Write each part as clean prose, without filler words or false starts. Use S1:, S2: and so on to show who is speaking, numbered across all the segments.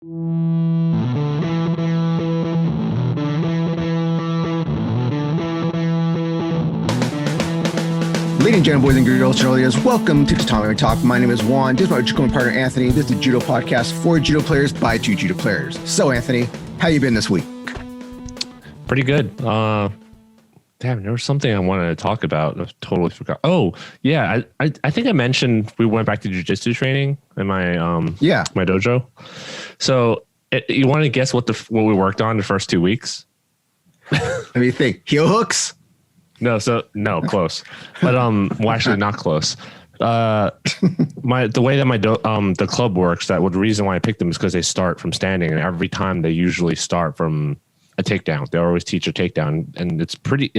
S1: Ladies and gentlemen, boys and girls, cheerleaders, welcome to Tatami Talk. My name is Juan. This is my judo partner, Anthony. This is the Judo Podcast for judo players by two judo players. So, Anthony, how you been this week?
S2: Pretty good. Damn, there was something I wanted to talk about. I totally forgot. Oh, yeah. I think I mentioned we went back to jiu-jitsu training in my my dojo. So you want to guess what we worked on the first 2 weeks?
S1: Let me think. Heel hooks?
S2: No, close. But well, actually not close. The way that the club works, the reason why I picked them is because they start from standing, and every time they usually start from a takedown. They always teach a takedown, and it's pretty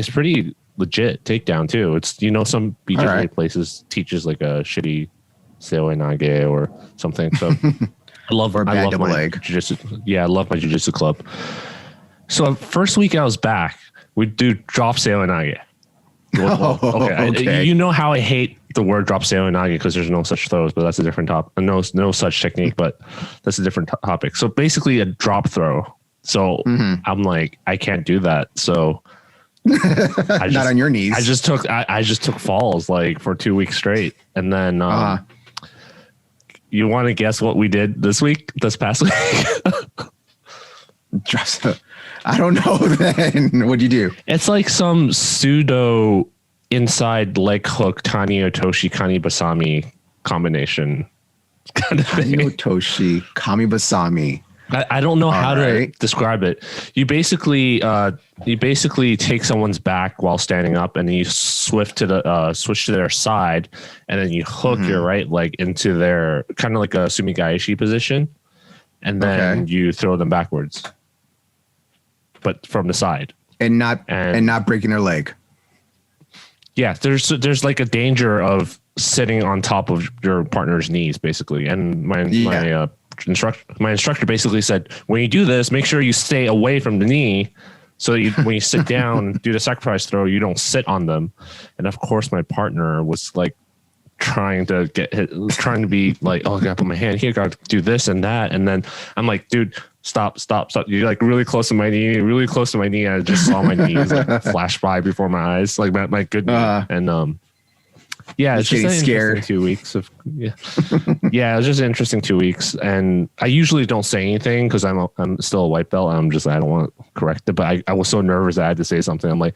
S2: legit takedown too. It's, some BJJ places teaches like a shitty seoi nage or something. So I love my jiu-jitsu. Yeah, I love my jiu-jitsu club. So first week I was back, we do drop seoi nage. Okay. You know how I hate the word drop seoi nage because there's no such throws, but that's a different topic. No such technique, but that's a different topic. So basically a drop throw. So I'm like, I can't do that. So not
S1: on your knees.
S2: I just took falls like for 2 weeks straight. And then you want to guess what we did this past week?
S1: I don't know then. What'd you do?
S2: It's like some pseudo inside leg hook, Tani Otoshi, Kani Basami combination kind of thing.
S1: Tani Otoshi, Kami Basami.
S2: I don't know how to describe it. You basically take someone's back while standing up, and then you switch to their side, and then you hook your right leg into their kind of like a sumigaeshi position, and then you throw them backwards, but from the side, and not breaking their leg. Yeah, there's like a danger of sitting on top of your partner's knees, basically, and my instructor basically said, when you do this, make sure you stay away from the knee, so that when you sit down do the sacrifice throw, you don't sit on them. And of course my partner was like trying to be like, oh, I gotta put my hand here, gotta do this and that, and then I'm like, dude, stop, you're like really close to my knee. I just saw my knees like flash by before my eyes, like my good knee. And yeah, it's just scared. 2 weeks of it was just an interesting 2 weeks, and I usually don't say anything because I'm still a white belt. And I don't want to correct it, but I was so nervous that I had to say something. I'm like,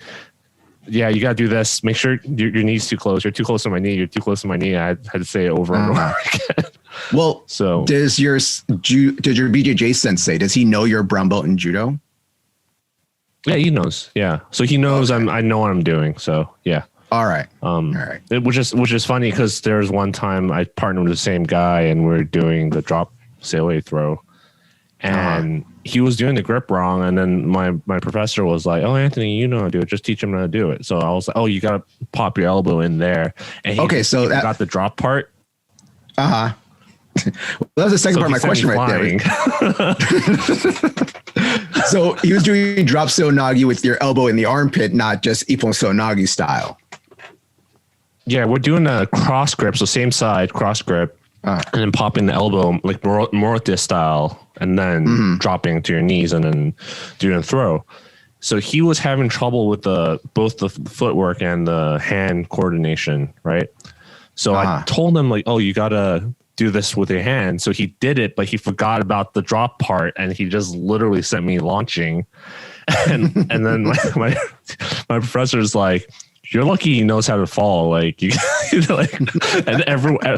S2: yeah, you got to do this. Make sure your knee's too close. You're too close to my knee. You're too close to my knee. I had to say it over and over again.
S1: Well, so does your BJJ sensei, does he know you're a brown belt in judo?
S2: Yeah, he knows. Yeah, so he knows I know what I'm doing. So yeah.
S1: All right.
S2: Which is funny because there was one time I partnered with the same guy and we're doing the drop seoi throw, and he was doing the grip wrong. And then my professor was like, "Oh, Anthony, you know how to do it. Just teach him how to do it." So I was like, "Oh, you got to pop your elbow in there." And he got the drop part.
S1: Well, that's the second part of my question right there. So he was doing drop seoi nage with your elbow in the armpit, not just ippon seoi nage style.
S2: Yeah, we're doing a cross grip, so same side cross grip, and then popping the elbow like Morote style, and then dropping to your knees, and then doing a throw. So he was having trouble with both the footwork and the hand coordination, right? So I told him like, "Oh, you gotta do this with your hand." So he did it, but he forgot about the drop part, and he just literally sent me launching. And then my professor's like, "You're lucky he knows how to fall." Like and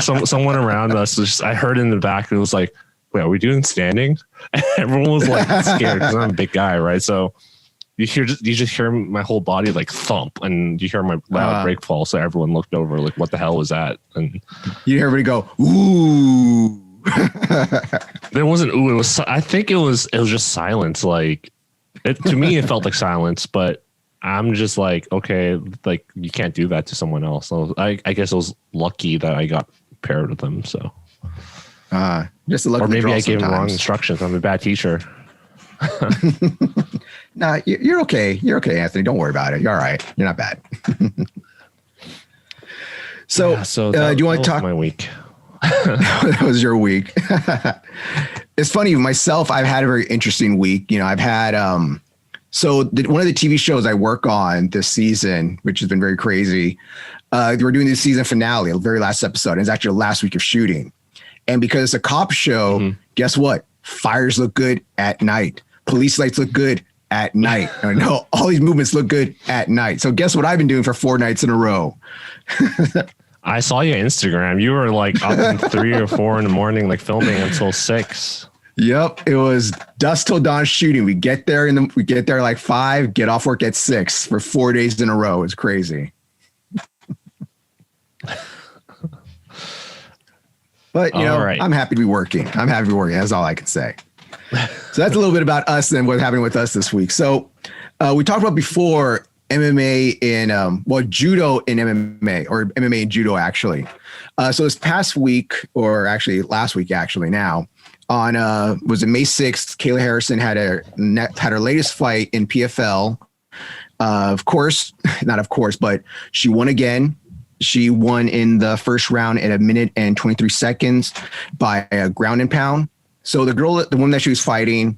S2: someone around us, I heard in the back, it was like, "Wait, are we doing standing?" And everyone was like scared because I'm a big guy, right? So you just hear my whole body like thump, and you hear my loud break fall. So everyone looked over, like, "What the hell was that?" And
S1: you hear everybody go, "Ooh."
S2: There wasn't ooh. It was. I think it was just silence. Like to me, it felt like silence, but I'm just like, okay, like you can't do that to someone else. So I guess I was lucky that I got paired with them. So
S1: just a lucky
S2: or maybe
S1: draw
S2: I gave
S1: sometimes.
S2: him wrong instructions. I'm a bad teacher.
S1: Nah, you're okay. You're okay, Anthony. Don't worry about it. You're all right. You're not bad. So do you want to talk
S2: my week?
S1: That was your week. it's funny myself. I've had a very interesting week. You know, I've had, one of the TV shows I work on this season, which has been very crazy. We're doing the season finale, the very last episode. And it's actually the last week of shooting. And because it's a cop show, guess what? Fires look good at night. Police lights look good at night. I know all these movements look good at night. So guess what I've been doing for 4 nights in a row?
S2: I saw your Instagram. You were like up in 3 or 4 in the morning, like filming until 6.
S1: Yep. It was dusk till dawn shooting. We get there like 5, get off work at 6 for 4 days in a row. It's crazy. But, you know, I'm happy to be working. That's all I can say. So that's a little bit about us and what's happening with us this week. So we talked about before MMA and, judo and MMA, or MMA and judo, actually. So this past week, or actually last week, now, on was it May 6th, Kayla Harrison had her latest fight in PFL. But she won again. She won in the first round at 1 minute and 23 seconds by a ground and pound. So the woman that she was fighting,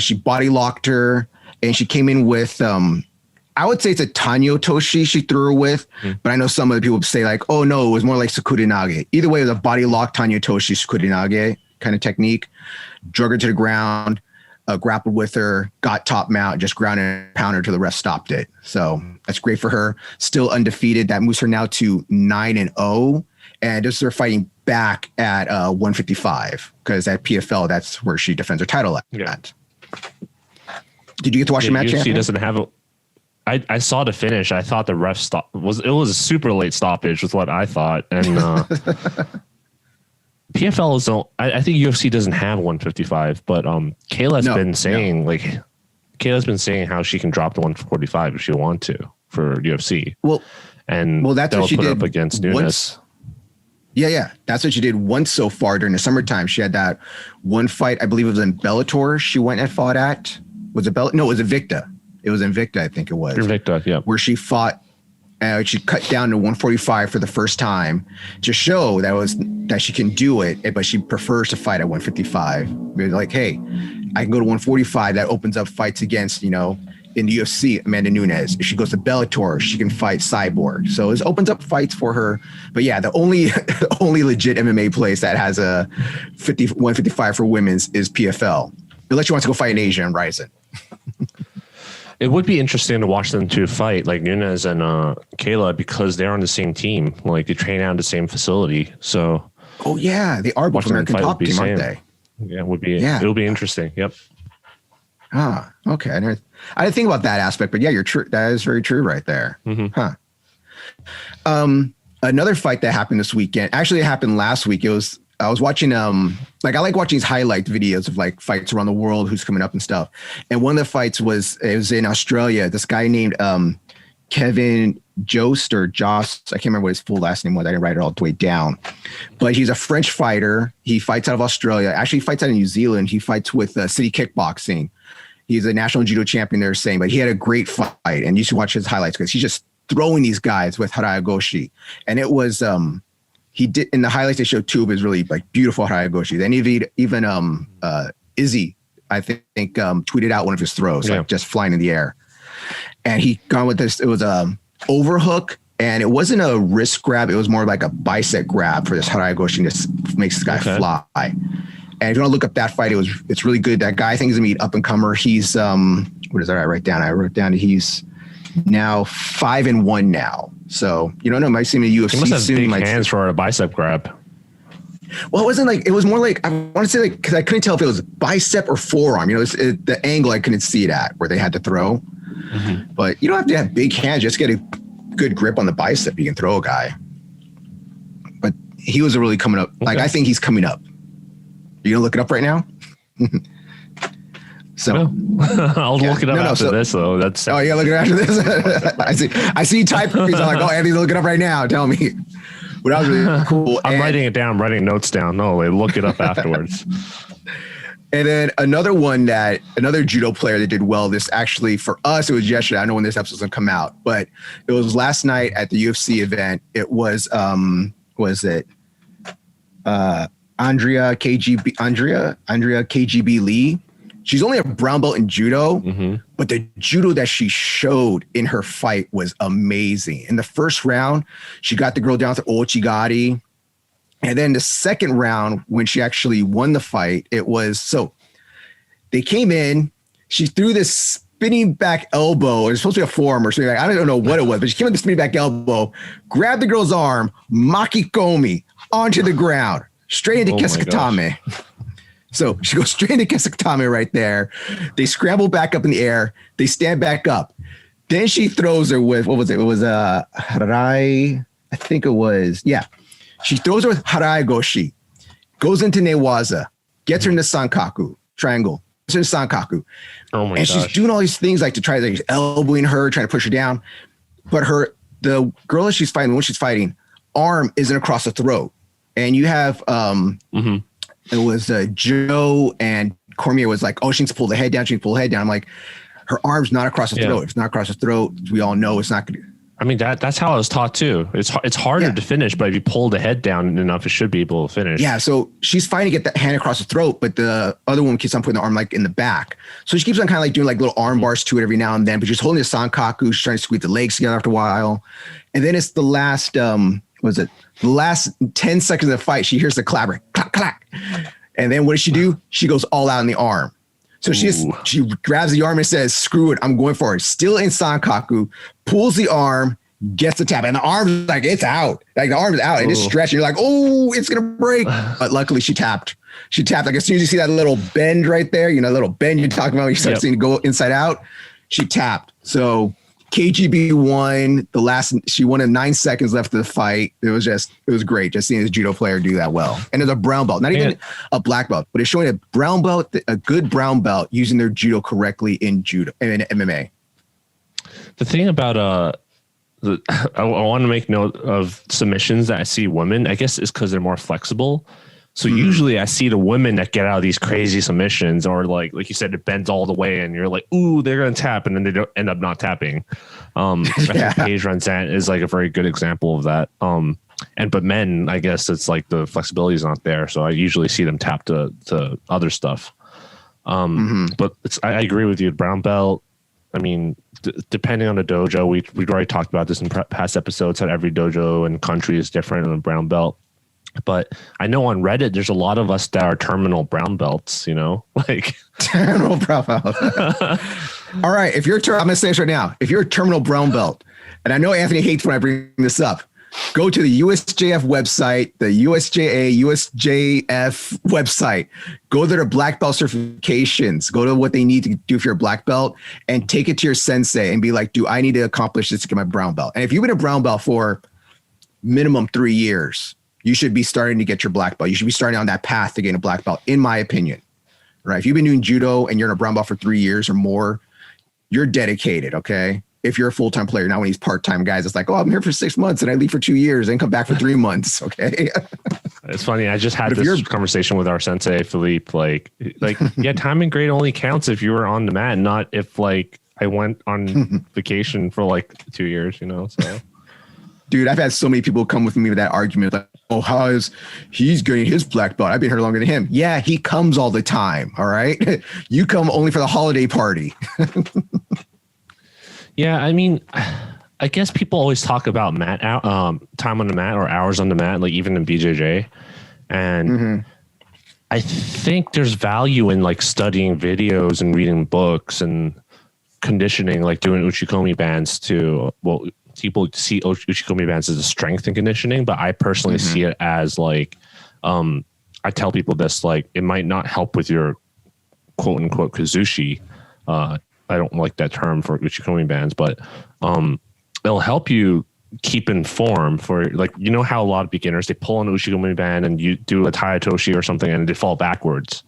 S1: she body locked her, and she came in with, I would say it's a Tanyo Toshi she threw her with, but I know some other people say like, oh no, it was more like Sakurinage. Either way, it was a body lock Tanyo Toshi Sakurinage kind of technique. Drug her to the ground, grappled with her, got top mount, just ground and pound her till the ref stopped it. So that's great for her. Still undefeated. That moves her now to 9-0. And this is her fighting back at 155, because at PFL, that's where she defends her title at.
S2: Yeah.
S1: Did you get to watch the match?
S2: She doesn't have it. I saw the finish. I thought the ref it was a super late stoppage, was what I thought. And PFL is I think UFC doesn't have 155, but Kayla's been saying how she can drop to 145 if she want to for UFC. Well, that's what she did up against Nunes.
S1: Yeah. That's what she did once so far during the summertime. She had that one fight, I believe it was in Bellator. She went and fought at, was it No, it was Invicta. It was Invicta, I think it was.
S2: Invicta, yeah.
S1: Where she fought, she cut down to 145 for the first time to show that she can do it, but she prefers to fight at 155. Like, hey, I can go to 145. That opens up fights against, in the UFC, Amanda Nunes. If she goes to Bellator, she can fight Cyborg. So it opens up fights for her. But yeah, the only legit MMA place that has a 155 for women's is PFL. Unless you want to go fight in Asia and Ryzen.
S2: It would be interesting to watch them two fight, like Nunes and Kayla, because they're on the same team. Like they train out of the same facility. So,
S1: oh yeah, they are both American Top Team, aren't they?
S2: Yeah, it would be. Yeah, it'll be interesting. Yep.
S1: Ah, okay. I didn't think about that aspect, but yeah, you're true. That is very true, right there. Mm-hmm. Huh. Another fight that happened this weekend. Actually, it happened last week. I was watching, I like watching these highlight videos of like fights around the world, who's coming up and stuff. And one of the fights was in Australia. This guy named Kevin Jost or Joss. I can't remember what his full last name was. I didn't write it all the way down. But he's a French fighter. He fights out of Australia. Actually, he fights out of New Zealand. He fights with City Kickboxing. He's a national judo champion, they're saying. But he had a great fight. And you should watch his highlights because he's just throwing these guys with Haragoshi. And it was... he did in the highlights they showed too of his really like beautiful Haragoshi. Then even Izzy, I think tweeted out one of his throws, like just flying in the air. And he gone with this. It was a overhook, and it wasn't a wrist grab. It was more like a bicep grab for this Haragoshi. This makes this guy fly. And if you want to look up that fight, it's really good. That guy, I think, is gonna be up and comer. He's what is that? I wrote down he's now 5-1 now. So you don't know, might see him in the UFC
S2: he must have
S1: soon.
S2: Big hands for a bicep grab.
S1: Well, it wasn't like, it was more like, I want to say like, because I couldn't tell if it was bicep or forearm. The angle I couldn't see it at where they had to throw. Mm-hmm. But you don't have to have big hands. Just get a good grip on the bicep. You can throw a guy. But he was really coming up. Okay. Like I think he's coming up. You gonna look it up right now? So
S2: I'll look it up after this though. That's
S1: oh yeah, look it up after this. I see typing. I'm like, oh, Andy, look it up right now. Tell me. But that was really cool.
S2: I'm writing it down. I'm writing notes down. No, look it up afterwards.
S1: And then another judo player that did well. This actually for us, it was yesterday. I don't know when this episode's gonna come out, but it was last night at the UFC event. It was Andrea KGB Lee. She's only a brown belt in judo, but the judo that she showed in her fight was amazing. In the first round, she got the girl down to Ochigari. And then the second round, when she actually won the fight, they came in, she threw this spinning back elbow. It was supposed to be a forearm or something. I don't know what it was, but she came with the spinning back elbow, grabbed the girl's arm, makikomi onto the ground, straight into Kesakatame. So she goes straight into Kesakatame right there. They scramble back up in the air. They stand back up. Then she throws her with, what was it? It was Harai. I think it was, yeah. She throws her with Harai Goshi, goes into Newaza, gets her into Sankaku, triangle, gets her into Sankaku.
S2: Oh my
S1: and
S2: gosh.
S1: she's doing all these things like to try to elbowing her, trying to push her down. But the girl that she's fighting, when she's fighting, arm isn't across the throat. And you have, it was Joe and Cormier was like, oh, she needs to pull the head down. She needs to pull the head down. I'm like, her arm's not across the throat. If it's not across the throat, we all know it's not going to.
S2: I mean, that's how I was taught too. It's harder to finish, but if you pull the head down enough, it should be able to finish.
S1: Yeah. So she's fighting to get that hand across the throat, but the other one keeps on putting the arm like in the back. So she keeps on kind of like doing like little arm bars to it every now and then, but she's holding the Sankaku. She's trying to squeeze the legs together after a while. And then it's the last, the last 10 seconds of the fight, she hears the clapper, clack, clack. And then what does she do? She goes all out in the arm. So she grabs the arm and says, screw it, I'm going for it. Still in Sankaku, pulls the arm, gets the tap. And the arm's like, it's out. Like the arm's out. It is stretching. You're like, oh, it's going to break. But luckily she tapped. She tapped. Like as soon as you see that little bend right there, you know, little bend you're talking about, when you start seeing it go inside out, she tapped. So KGB won she won in 9 seconds left of the fight. It was great just seeing this judo player do that well. And it's a brown belt, not even a black belt, but it's showing a brown belt, a good brown belt using their judo correctly in judo and in MMA.
S2: The thing about, I want to make note of submissions that I see women, I guess it's because they're more flexible. So usually I see the women that get out of these crazy submissions, or like you said, it bends all the way and you're like, ooh, they're going to tap. And then they don't end up not tapping. I think Paige Ranzant is like a very good example of that. But men, I guess it's like the flexibility is not there. So I usually see them tap to other stuff. But I agree with you. Brown belt, I mean, depending on the dojo, we've already talked about this in past episodes, that every dojo and country is different on a brown belt. But I know on Reddit, there's a lot of us that are terminal brown belts, you know, like
S1: terminal brown belt. All right. If you're, I'm going to say this right now. If you're a terminal brown belt, and I know Anthony hates when I bring this up, go to the USJF website, the USJA, USJF website, go to their black belt certifications, go to what they need to do for your black belt, and take it to your sensei and be like, do I need to accomplish this to get my brown belt? And if you've been a brown belt for minimum 3 years, you should be starting to get your black belt. You should be starting on that path to gain a black belt, in my opinion, right? If you've been doing judo and you're in a brown belt for 3 years or more, you're dedicated, okay? If you're a full-time player, not one of these part-time guys, it's like, oh, I'm here for 6 months and I leave for 2 years and come back for 3 months, okay?
S2: It's funny. I just had this conversation with our sensei, Philippe, like, yeah, time and grade only counts if you were on the mat, not if like I went on vacation for like 2 years, you know, so.
S1: Dude, I've had so many people come with me with that argument, like, oh, how is he's getting his black belt? I've been here longer than him. Yeah, he comes all the time. All right. You come only for the holiday party. Yeah, I mean, I guess people always talk about time on the mat or hours on the mat, like even in BJJ. And I think there's value in like studying videos and reading books and conditioning, like doing uchikomi bands too. Well, people see uchikomi bands as a strength and conditioning, but I personally see it as like, I tell people this, like it might not help with your quote unquote kazushi. I don't like that term for uchikomi bands, but it'll help you keep in form for, like, you know how a lot of beginners, they pull on an uchikomi band and you do a tayatoshi or something and they fall backwards.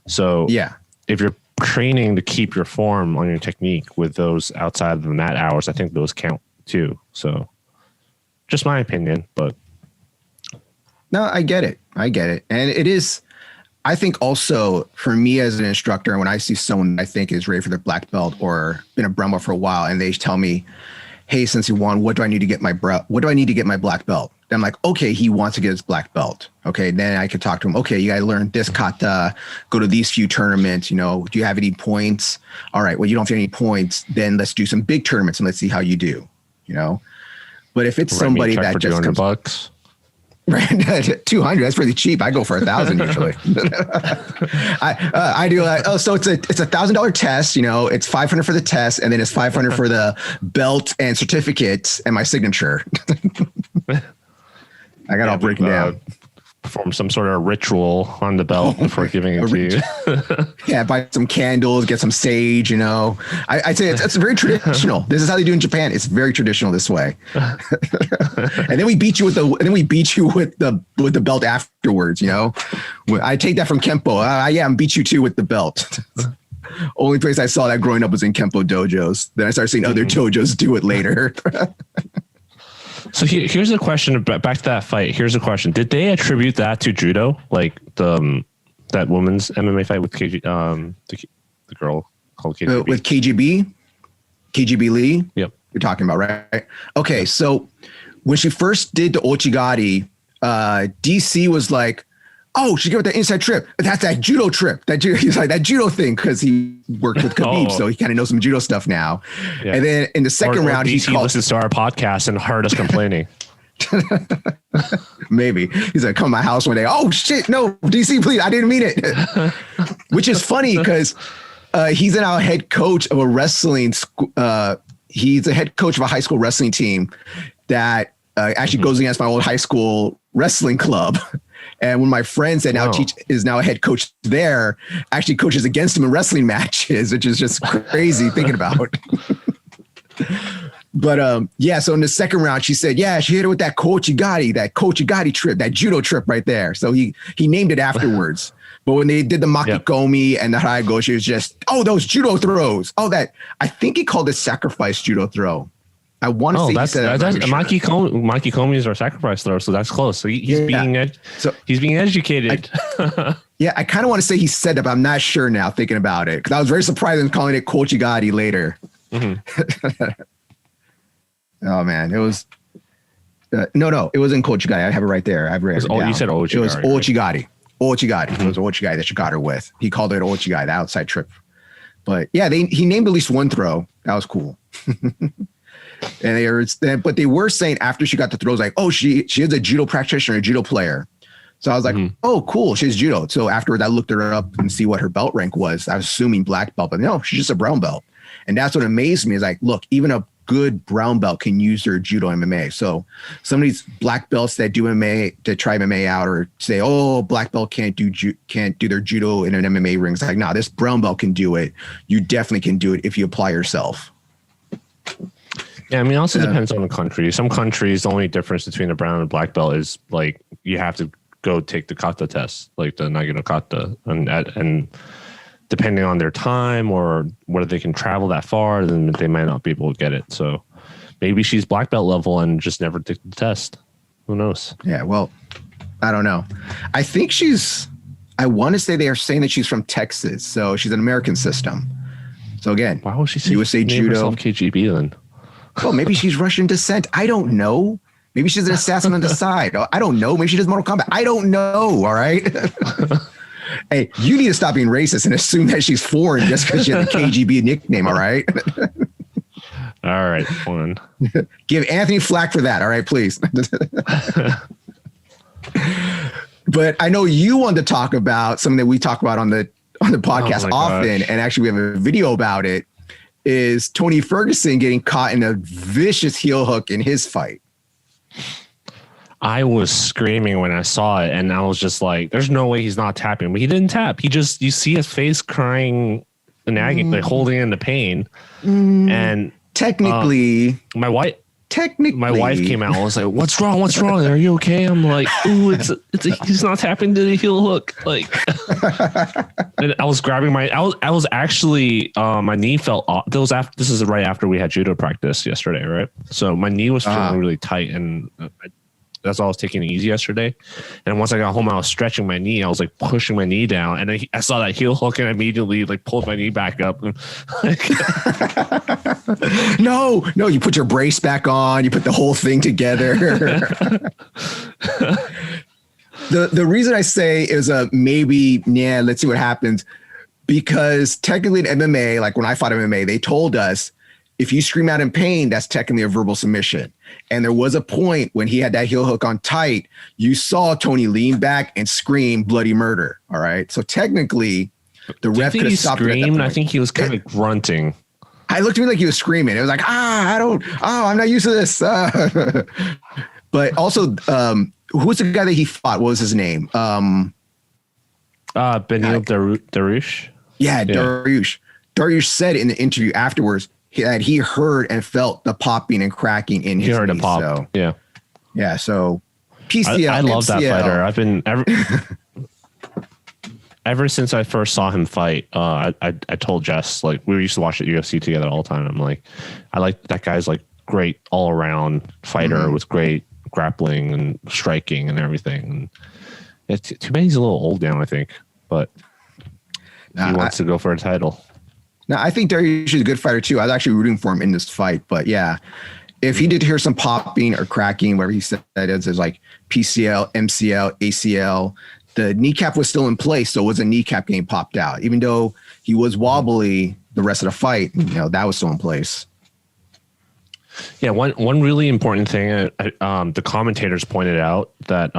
S1: So yeah, if you're training to keep your form on your technique with those outside of the mat hours, I think those count too. So just my opinion, but no, I get it. And it is, I think also for me as an instructor, when I see someone I think is ready for their black belt or been a brown belt for a while, and they tell me, hey, Sensei Juan, what do I need to get my black belt? I'm like, okay, he wants to get his black belt. Okay, then I could talk to him. Okay, you got to learn this kata, go to these few tournaments. You know, do you have any points? All right, well, you don't have any points. Then let's do some big tournaments and let's see how you do. You know, but if it's somebody that just comes,
S2: $200,
S1: right, 200, that's pretty cheap. I go for 1,000 usually. I do like, so it's $1,000 test. You know, it's 500 for the test, and then it's 500 for the belt and certificates and my signature. I got all breaking down.
S2: Perform some sort of ritual on the belt before giving it to you.
S1: Yeah, buy some candles, get some sage. You know, I'd say it's very traditional. This is how they do in Japan. It's very traditional this way. And then we beat you with the belt afterwards. You know, I take that from Kempo. I'm beat you too with the belt. Only place I saw that growing up was in Kempo dojos. Then I started seeing other dojos do it later.
S2: So here's a question. Back to that fight. Here's a question. Did they attribute that to judo, like that woman's MMA fight with the girl called KGB?
S1: With KGB Lee?
S2: Yep.
S1: You're talking about, right? Okay, so when she first did the Ochigari, DC was like, oh, she gave it the inside trip. That's that judo trip. He's like that judo thing because he worked with Khabib, so he kind of knows some judo stuff now. Yeah. And then in the second round,
S2: he listens to our podcast and heard us complaining.
S1: Maybe he's like, come to my house one day. Oh shit, no, DC, please, I didn't mean it. Which is funny because he's now head coach of a wrestling. He's a head coach of a high school wrestling team that actually goes against my old high school wrestling club. And one of my friends that now is now a head coach there actually coaches against him in wrestling matches, which is just crazy thinking about. But so in the second round, she said, yeah, she hit it with that Kochigari trip, that judo trip right there. So he named it afterwards. But when they did the Makikomi and the Haraigo, she was just, those judo throws. I think he called it sacrifice judo throw. I want to say
S2: that's Makikomis are sacrifice throws, so that's close. So he's being educated.
S1: I kind of want to say he said that, but I'm not sure now thinking about it because I was very surprised in calling it Kochigari later. Mm-hmm. Oh man, it was no, it wasn't Kochigari. I have it right there.
S2: You said Ochigari.
S1: It was Ochigari. Right? Ochigari.
S2: Mm-hmm.
S1: It was Ochigari that she got her with. He called it Ochigari, the outside trip. But yeah, he named at least one throw. That was cool. But they were saying after she got the throws, like, oh, she is a judo practitioner, a judo player. So I was like, oh, cool, she's judo. So afterwards, I looked her up and see what her belt rank was. I was assuming black belt, but no, she's just a brown belt. And that's what amazed me is like, look, even a good brown belt can use their judo MMA. So some of these black belts that do MMA, to try MMA out or say, oh, black belt can't do their judo in an MMA ring. It's like, nah, this brown belt can do it. You definitely can do it if you apply yourself.
S2: Yeah, I mean, it also depends on the country. Some countries, the only difference between a brown and black belt is like you have to go take the kata test, like the Nagano kata, and depending on their time or whether they can travel that far, then they might not be able to get it. So maybe she's black belt level and just never took the test. Who knows? Yeah,
S1: well, I don't know. I think I want to say they are saying that she's from Texas, so she's an American system. So again,
S2: why would she
S1: USA Judo
S2: KGB then?
S1: Well, maybe she's Russian descent. I don't know. Maybe she's an assassin on the side. I don't know. Maybe she does Mortal Kombat. I don't know. All right. Hey, you need to stop being racist and assume that she's foreign just because she has a KGB nickname. All right.
S2: All right. Fine.
S1: Give Anthony flack for that. All right, please. But I know you want to talk about something that we talk about on the podcast often, and actually we have a video about it. Is Tony Ferguson getting caught in a vicious heel hook in his fight?
S2: I was screaming when I saw it, and I was just like, there's no way he's not tapping. But he didn't tap. You see his face crying and nagging, like holding in the pain. And
S1: technically,
S2: my wife came out and was like, what's wrong? Are you okay? I'm like, ooh, he's not tapping to the heel hook. Like, and I was grabbing I was actually, my knee felt off. This is right after we had judo practice yesterday, right? So my knee was feeling really tight, and that's all I was taking it easy yesterday. And once I got home, I was stretching my knee. I was like pushing my knee down, and I saw that heel hook, and I immediately like pulled my knee back up. Like,
S1: no, you put your brace back on. You put the whole thing together. The reason I say is maybe, let's see what happens. Because technically in MMA, like when I fought MMA, they told us if you scream out in pain, that's technically a verbal submission. And there was a point when he had that heel hook on tight, you saw Tony lean back and scream bloody murder. All right. So technically the ref could have stopped him.
S2: I think he was kind of grunting.
S1: I looked at me like he was screaming. It was like, I'm not used to this. But also, who was the guy that he fought? What was his name?
S2: Benil Darush.
S1: Yeah, Dariush. Dariush said in the interview afterwards that he heard and felt the popping and cracking in his knee. He heard it pop. So, yeah. So PCL.
S2: I love that fighter. I've been ever since I first saw him fight. I told Jess, like, we used to watch the UFC together all the time. I'm like, I like that guy's like great all around fighter with great grappling and striking and everything. And it's too bad he's a little old now, I think, but. He wants to go for a title.
S1: Now, I think Dariush is a good fighter too. I was actually rooting for him in this fight. But yeah, if he did hear some popping or cracking, whatever he said that is like PCL, MCL, ACL, the kneecap was still in place. So it was a kneecap getting popped out. Even though he was wobbly the rest of the fight, that was still in place.
S2: Yeah, one really important thing, the commentators pointed out that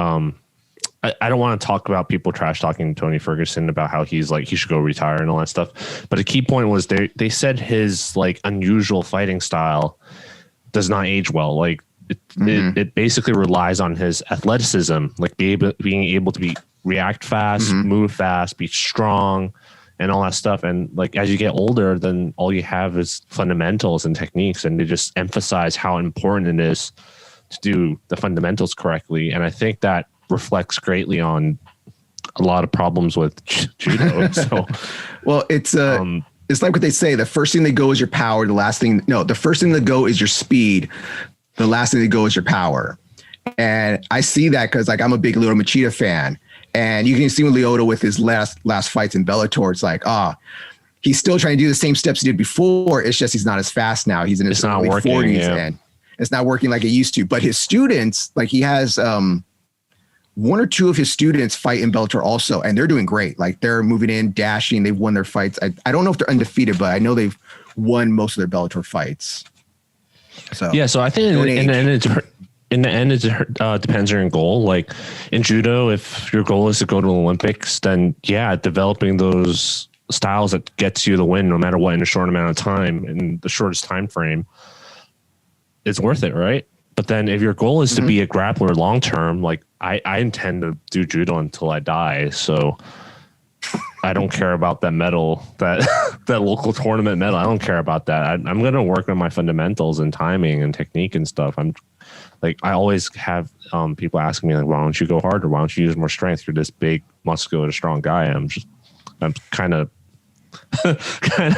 S2: I don't want to talk about people trash talking Tony Ferguson about how he's like, he should go retire and all that stuff. But a key point was they said his like unusual fighting style does not age well. Like it basically relies on his athleticism, like being able to react fast, move fast, be strong and all that stuff. And like, as you get older, then all you have is fundamentals and techniques. And they just emphasize how important it is to do the fundamentals correctly. And I think that reflects greatly on a lot of problems with judo. So,
S1: well, it's like what they say: the first thing that go is your power. The first thing that go is your speed. The last thing that go is your power. And I see that because like I'm a big Lyoto Machida fan, and you can see with Lyoto with his last fights in Bellator, it's like he's still trying to do the same steps he did before. It's just he's not as fast now. He's in his early 40s, and it's not working like it used to. But his students, like he has one or two of his students fight in Bellator also, and they're doing great. Like they're moving in, dashing. They've won their fights. I don't know if they're undefeated, but I know they've won most of their Bellator fights. So
S2: yeah, so I think in the end, it depends on your goal. Like in judo, if your goal is to go to the Olympics, then developing those styles that gets you the win, no matter what, in a short amount of time, in the shortest time frame, it's worth it, right? But then if your goal is to be a grappler long term, like I intend to do judo until I die. So I don't care about that medal, that local tournament medal. I don't care about that. I'm going to work on my fundamentals and timing and technique and stuff. I always have people asking me like, why don't you go harder? Why don't you use more strength? You're this big, muscular, strong guy. I'm kind of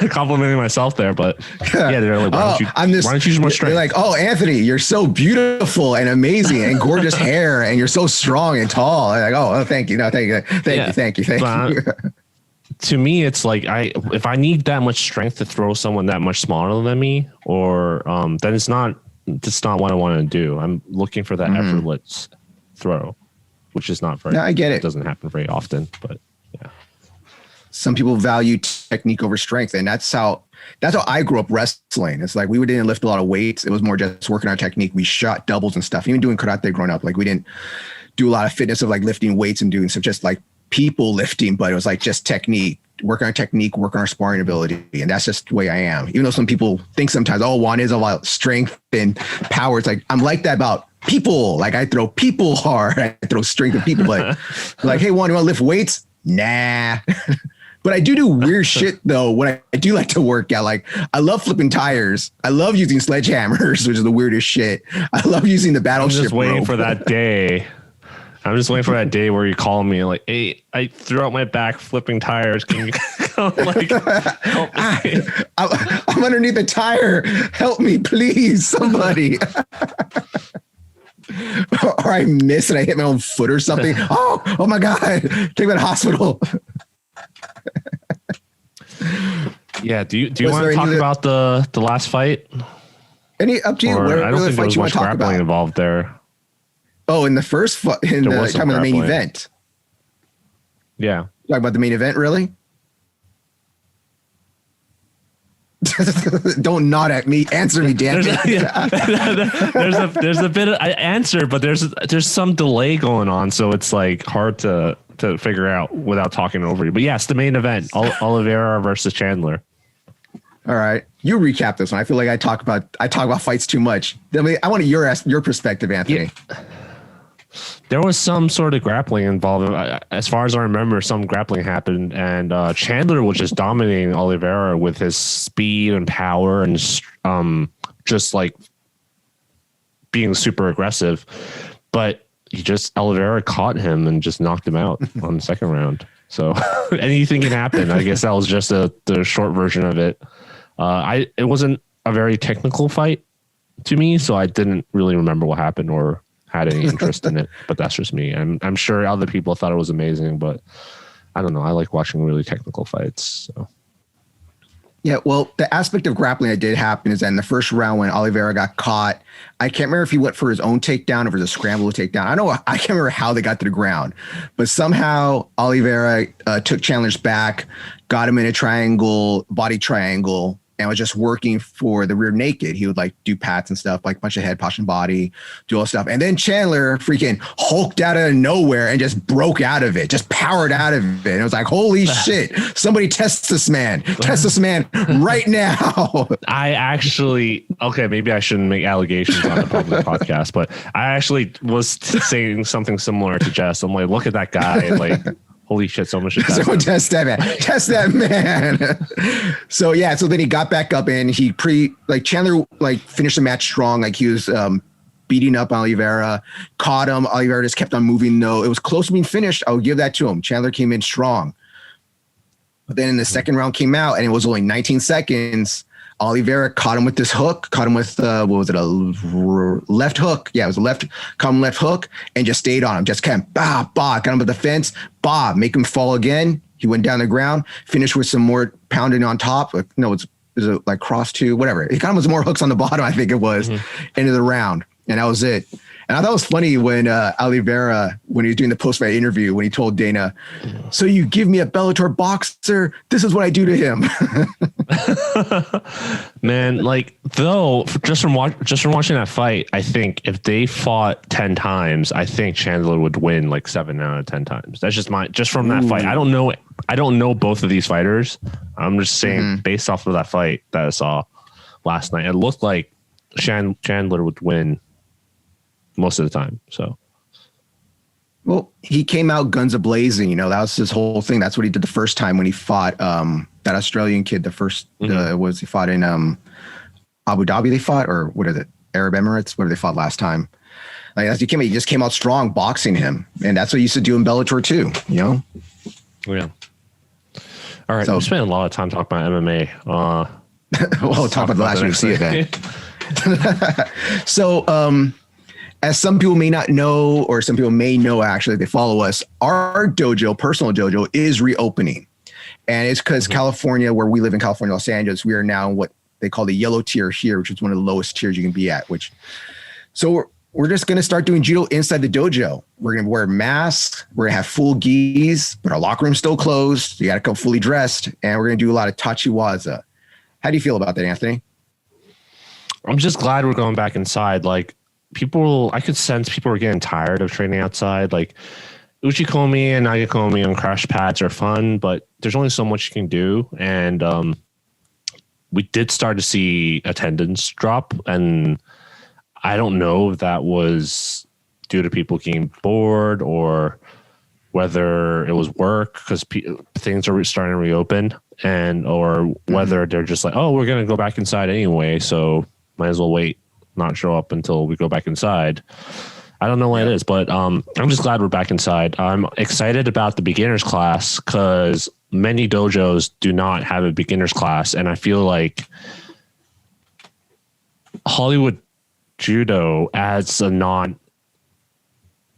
S2: complimenting myself there, but they're like, why don't you use more strength?
S1: They're like, oh, Anthony, you're so beautiful and amazing and gorgeous hair, and you're so strong and tall. I'm like, oh, thank you. No, thank you. Thank you.
S2: To me, it's like if I need that much strength to throw someone that much smaller than me, or then it's not what I want to do. I'm looking for that effortless throw, which is not very.
S1: No, I get it.
S2: It doesn't happen very often, but yeah.
S1: Some people value technique over strength, and that's how I grew up wrestling. It's like we didn't lift a lot of weights. It was more just working our technique. We shot doubles and stuff. Even doing karate growing up, like we didn't do a lot of fitness of like lifting weights and doing stuff, just like people lifting, but it was like just technique, work on our technique, work on our sparring ability. And that's just the way I am. Even though some people think sometimes, Juan is about strength and power. It's like, I'm like that about people. Like I throw people hard. I throw strength at people, but like, hey, Juan, you want to lift weights? Nah. But I do weird shit though. When I do like to work out, like I love flipping tires. I love using sledgehammers, which is the weirdest shit. I love using the battleship.
S2: I'm just waiting
S1: rope.
S2: for that day. I'm just waiting for that day where you call me like, hey, I threw out my back flipping tires. Can you come like help me?
S1: I'm underneath the tire. Help me, please, somebody. or I miss and I hit my own foot or something. Oh my God, take me to the hospital.
S2: Yeah. Do you want to talk about the last fight?
S1: Any up to you? What
S2: I don't think there was much grappling involved there.
S1: Oh, in the first fight, talking about the main event.
S2: Yeah.
S1: Talking about the main event, really? Don't nod at me. Answer me, Dan.
S2: There's a bit of I answer, but there's some delay going on, so it's like hard to figure out without talking over you. But yes, the main event, Oliveira versus Chandler.
S1: All right, you recap this one. I feel like I talk about fights too much. I want your perspective, Anthony.
S2: Yeah. There was some sort of grappling involved. As far as I remember, some grappling happened, and Chandler was just dominating Oliveira with his speed and power, and just like being super aggressive. But Oliveira caught him and just knocked him out on the second round. So anything can happen. I guess that was just the short version of it. It wasn't a very technical fight to me, so I didn't really remember what happened or had any interest in it, but that's just me. I'm sure other people thought it was amazing, but I don't know. I like watching really technical fights. So.
S1: Yeah, well, the aspect of grappling that did happen is that in the first round when Oliveira got caught, I can't remember if he went for his own takedown or if it was a scramble takedown. I can't remember how they got to the ground, but somehow Oliveira took Chandler's back, got him in a triangle, body triangle, and was just working for the rear naked. He would like do pats and stuff, like punch the head, punch the body, do all stuff. And then Chandler freaking hulked out of nowhere and just broke out of it, just powered out of it. And it was like, holy shit, somebody test this man right now.
S2: Maybe I shouldn't make allegations on the public podcast, but I actually was saying something similar to Jess. I'm like, look at that guy. Like, holy shit, someone should
S1: test that man. Test that man. So then he got back up and Chandler finished the match strong. Like he was beating up Oliveira, caught him. Oliveira just kept on moving though. It was close to being finished. I would give that to him. Chandler came in strong. But then in the second round came out and it was only 19 seconds. Oliveira caught him with this hook, caught him with, a left hook? Yeah, it was a left hook and just stayed on him. Just kept, got him with the fence, make him fall again. He went down the ground, finished with some more pounding on top. It's like cross two, whatever. He got him with some more hooks on the bottom, I think it was, into the round. And that was it. And I thought it was funny when Oliveira, when he was doing the post-fight interview, when he told Dana, so you give me a Bellator boxer, this is what I do to him.
S2: Man, just from watching that fight, I think if they fought 10 times, I think Chandler would win like 7 out of 10 times. That's just from that fight. I don't know both of these fighters. I'm just saying based off of that fight that I saw last night, it looked like Chandler would win most of the time. So,
S1: well, he came out guns a-blazing. That was his whole thing. That's what he did the first time when he fought that Australian kid. The first he fought in Abu Dhabi. They fought, or what is it? Arab Emirates. Where they fought last time. Like as he just came out strong, boxing him, and that's what he used to do in Bellator too.
S2: Yeah. All right, we spent a lot of time talking about MMA.
S1: We'll talk about the last UFC event. So, as some people may not know, or some people may know, actually, they follow us, our dojo, personal dojo, is reopening. And it's because California, where we live in California, Los Angeles, we are now in what they call the yellow tier here, which is one of the lowest tiers you can be at. So we're just going to start doing judo inside the dojo. We're going to wear masks. We're going to have full gis, but our locker room's still closed. You got to come fully dressed. And we're going to do a lot of tachiwaza. How do you feel about that, Anthony?
S2: I'm just glad we're going back inside. Like, I could sense people are getting tired of training outside. Like uchikomi and nagekomi on crash pads are fun, but there's only so much you can do. And we did start to see attendance drop. And I don't know if that was due to people getting bored or whether it was work because things are starting to reopen or whether they're just like, oh, we're going to go back inside anyway. So might as well not show up until we go back inside. I don't know what it is, but I'm just glad we're back inside. I'm excited about the beginners class because many dojos do not have a beginners class. And I feel like Hollywood Judo adds a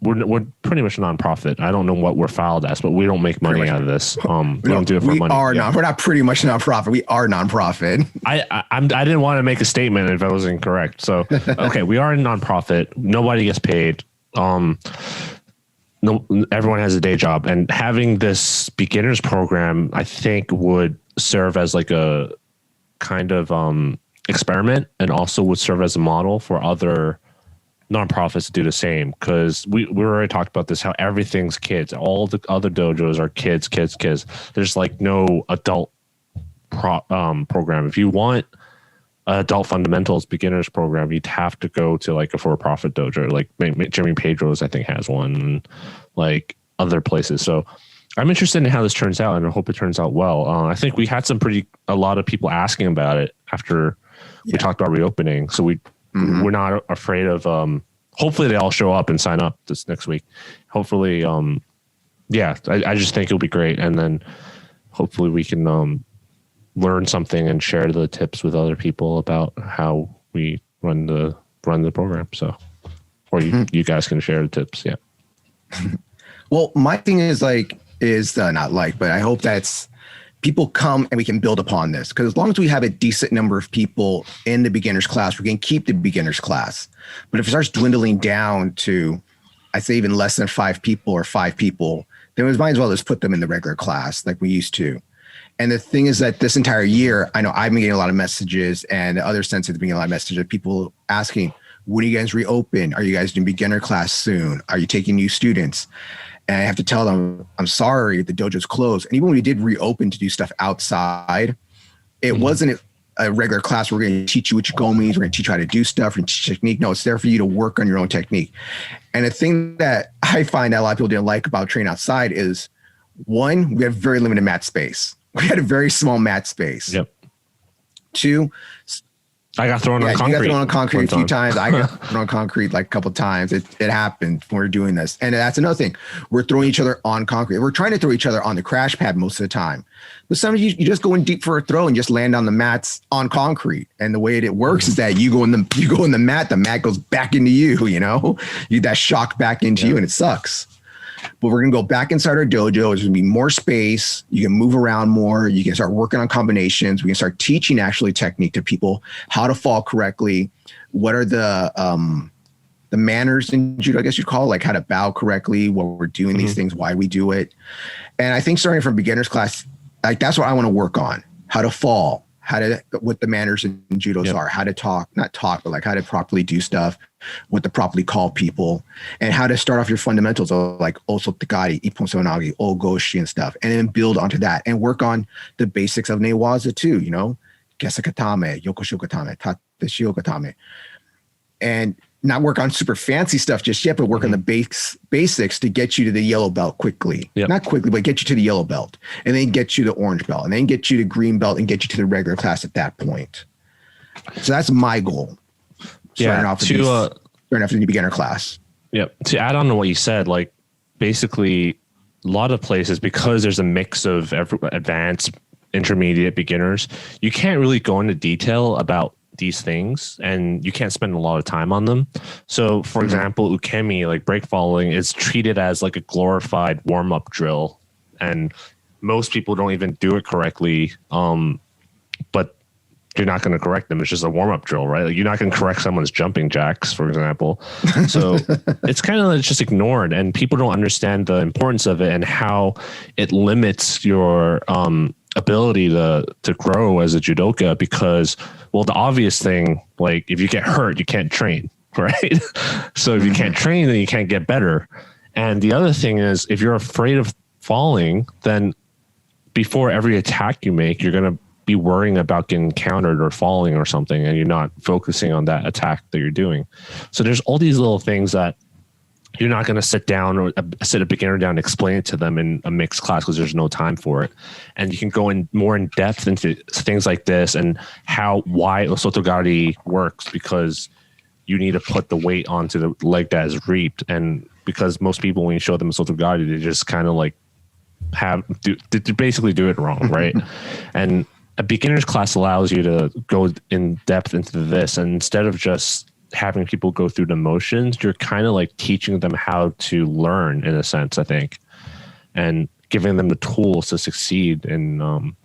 S2: we're pretty much a nonprofit. I don't know what we're filed as, but we don't make money out of this. We don't do it for money.
S1: We're not pretty much nonprofit. We are nonprofit.
S2: I didn't want to make a statement if I was incorrect. So, okay, we are a nonprofit. Nobody gets paid. No, everyone has a day job, and having this beginners program, I think, would serve as like a kind of experiment, and also would serve as a model for other nonprofits to do the same. Because we already talked about this, how everything's kids. All the other dojos are kids. There's like no adult program. If you want adult fundamentals beginners program, you'd have to go to like a for-profit dojo, like Jimmy Pedro's I think has one, and like other places. So I'm interested in how this turns out, and I hope it turns out well. I think we had a lot of people asking about it after we talked about reopening, so we're not afraid of hopefully they all show up and sign up this next week. Hopefully I just think it'll be great, and then hopefully we can learn something and share the tips with other people about how we run the program. So, or you guys can share the tips. Yeah.
S1: Well, my thing is but I hope that's people come and we can build upon this, because as long as we have a decent number of people in the beginners class, we can keep the beginners class. But if it starts dwindling down to, I'd say even less than 5 people or 5 people, then we might as well just put them in the regular class like we used to. And the thing is that this entire year, I know I've been getting a lot of messages, and the other sense of being a lot of messages of people asking, when are you guys reopen? Are you guys doing beginner class soon? Are you taking new students? And I have to tell them, I'm sorry, the dojo's closed. And even when we did reopen to do stuff outside, it wasn't a regular class. We're going to teach you Uchigomis. We're going to teach you how to do stuff and teach technique. No, it's there for you to work on your own technique. And the thing that I find that a lot of people didn't like about training outside is, one, we have very limited mat space. We had a very small mat space.
S2: Yep.
S1: 2,
S2: I got thrown on concrete.
S1: You got thrown on concrete a few times. I got thrown on concrete like a couple of times. It happened when we were doing this. And that's another thing. We're throwing each other on concrete. We're trying to throw each other on the crash pad most of the time. But sometimes you just go in deep for a throw and just land on the mats on concrete. And the way it works is that you go in the mat goes back into you, that shock back into you, and it sucks. But we're going to go back inside our dojo. There's going to be more space. You can move around more. You can start working on combinations. We can start teaching actually technique to people, how to fall correctly. What are the manners in judo, I guess you'd call it, like how to bow correctly, what we're doing these things, why we do it. And I think starting from beginner's class, like that's what I want to work on, how to fall, what the manners in judos are, how to not talk, but like how to properly do stuff, what to properly call people, and how to start off your fundamentals of like oso tekari, ippon sonagi, ogoshi and stuff, and then build onto that and work on the basics of newaza too, gesakatame, yokoshokatame, tateshiyokatame, and not work on super fancy stuff just yet, but work on the basics to get you to the yellow belt quickly. Yep. Not quickly, but get you to the yellow belt, and then get you the orange belt, and then get you to green belt, and get you to the regular class at that point. So that's my goal. Starting off the new beginner class.
S2: Yep. To add on to what you said, like basically a lot of places, because there's a mix of advanced, intermediate, beginners, you can't really go into detail about these things, and you can't spend a lot of time on them. So for example, ukemi, like break following, is treated as like a glorified warm-up drill, and most people don't even do it correctly. But you're not going to correct them. It's just a warm-up drill, right? Like you're not going to correct someone's jumping jacks, for example. So it's kind of just ignored, and people don't understand the importance of it and how it limits your ability to grow as a judoka, because, well, the obvious thing, like if you get hurt, you can't train, right? So if you can't train, then you can't get better. And the other thing is, if you're afraid of falling, then before every attack you make, you're going to be worrying about getting countered or falling or something, and you're not focusing on that attack that you're doing. So there's all these little things that you're not going to sit down or sit a beginner down and explain it to them in a mixed class, because there's no time for it. And you can go in more in depth into things like this and why osotogari works, because you need to put the weight onto the leg that is reaped. And because most people, when you show them osotogari, they just kind of like basically do it wrong, right? And a beginner's class allows you to go in depth into this, and instead of just having people go through the motions. You're kind of like teaching them how to learn in a sense, I think, and giving them the tools to succeed in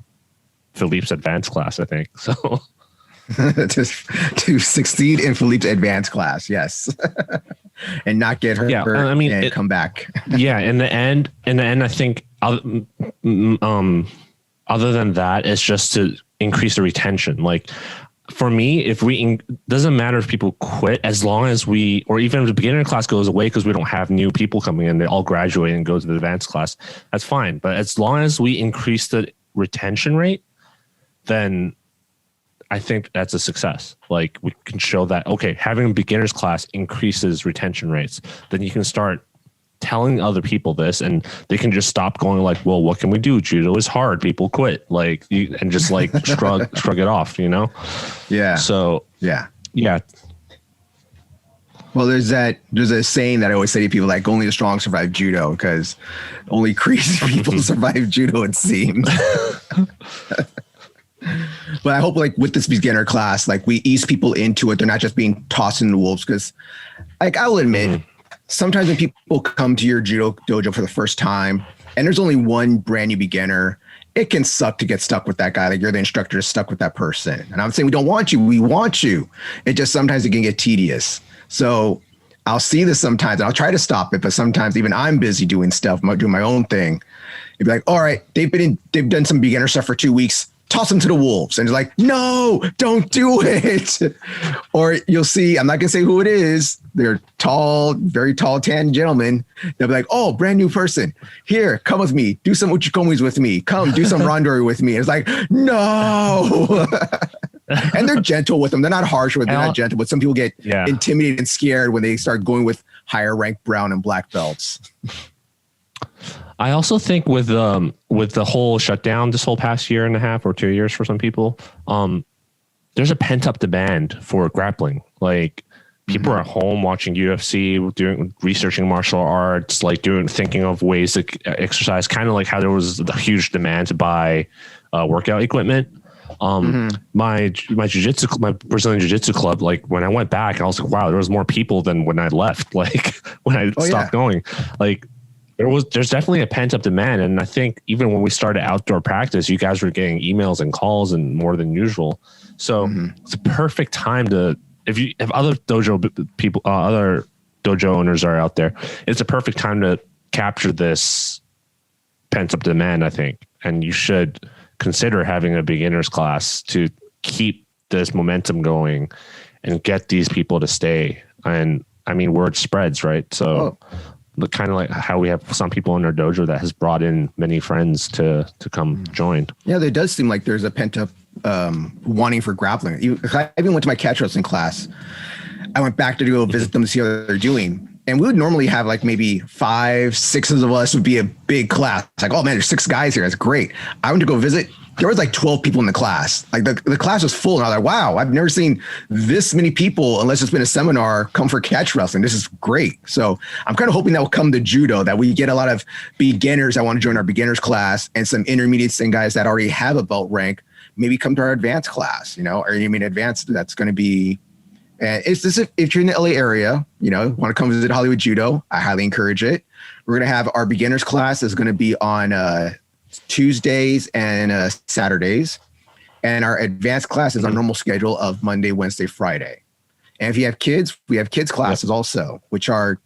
S2: Philippe's advanced class, I think. So
S1: to succeed in Philippe's advanced class. Yes. And not get hurt.
S2: Yeah. I mean,
S1: and come back.
S2: Yeah. In the end, I think, other than that, it's just to increase the retention. Like for me, doesn't matter if people quit, as long as or even if the beginner class goes away because we don't have new people coming in, they all graduate and go to the advanced class, that's fine. But as long as we increase the retention rate, then I think that's a success. Like we can show that, okay, having a beginner's class increases retention rates. Then you can start telling other people this and they can just stop going like, well, what can we do? Judo is hard. People quit. And just like shrug it off, you know?
S1: Yeah.
S2: So
S1: yeah. Well, there's a saying that I always say to people, like, only the strong survive judo, because only crazy people survive judo, it seems. But I hope, like, with this beginner class, like, we ease people into it. They're not just being tossed in the wolves, because, like, I'll admit, sometimes when people come to your judo dojo for the first time and there's only one brand new beginner, it can suck to get stuck with that guy. Like, you're the instructor, stuck with that person. And I'm saying we don't want you. We want you. It just sometimes it can get tedious. So I'll see this sometimes and I'll try to stop it. But sometimes even I'm busy doing stuff, doing my own thing. It'd be like, all right, they've done some beginner stuff for 2 weeks. Toss them to the wolves. And it's like, no, don't do it. Or you'll see, I'm not going to say who it is. They're tall, very tall, tan gentlemen. They'll be like, oh, brand new person. Here, come with me. Do some uchikomis with me. Come do some randori with me. And it's like, no. And they're gentle with them. They're not harsh with them. They're not gentle. But some people get intimidated and scared when they start going with higher ranked brown and black belts.
S2: I also think with the whole shutdown this whole past year and a half or 2 years for some people, there's a pent up demand for grappling. Like people are at home watching UFC, researching martial arts, like thinking of ways to exercise, kind of like how there was the huge demand to buy workout equipment. My Brazilian jiu-jitsu club, like when I went back, I was like, wow, there was more people than when I left. Like when I stopped going, like there's definitely a pent up demand. And I think even when we started outdoor practice, you guys were getting emails and calls and more than usual. So it's a perfect time to, if other dojo people, other dojo owners are out there, it's a perfect time to capture this pent up demand, I think. And you should consider having a beginner's class to keep this momentum going and get these people to stay. And I mean, word spreads, right? So kind of like how we have some people in our dojo that has brought in many friends to come join. Yeah,
S1: there does seem like there's a pent up wanting for grappling. I even went to my catch wrestling class. I went back to go visit them to see how they're doing. And we would normally have like maybe 5, 6 of us would be a big class. It's like, oh man, there's 6 guys here. That's great. I went to go visit. There was like 12 people in the class. Like the class was full. And I was like, wow, I've never seen this many people, unless it's been a seminar, come for catch wrestling. This is great. So I'm kind of hoping that will come to judo, that we get a lot of beginners that want to join our beginners class and some intermediates and guys that already have a belt rank, maybe come to our advanced class, or advanced, that's going to be, and it's this, if you're in the LA area, want to come visit Hollywood Judo, I highly encourage it. We're going to have our beginners class is going to be on Tuesdays and Saturdays. And our advanced class is on normal schedule of Monday, Wednesday, Friday. And if you have kids, we have kids classes also, which are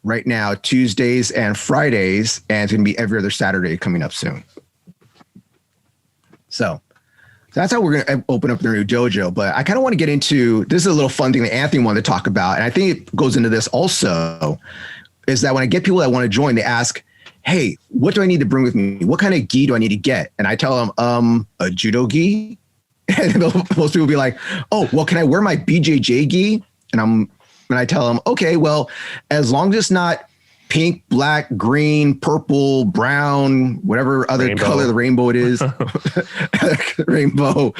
S1: right now Tuesdays and Fridays. And it's going to be every other Saturday coming up soon. So that's how we're going to open up the new dojo. But I kind of want to get into, this is a little fun thing that Anthony wanted to talk about. And I think it goes into this also, is that when I get people that want to join, they ask, hey, what do I need to bring with me? What kind of gi do I need to get? And I tell them, a Judo Gi. And most people will be like, oh, well, can I wear my BJJ gi? And I tell them, okay, well, as long as it's not pink, black, green, purple, brown, whatever other color the rainbow it is, rainbow,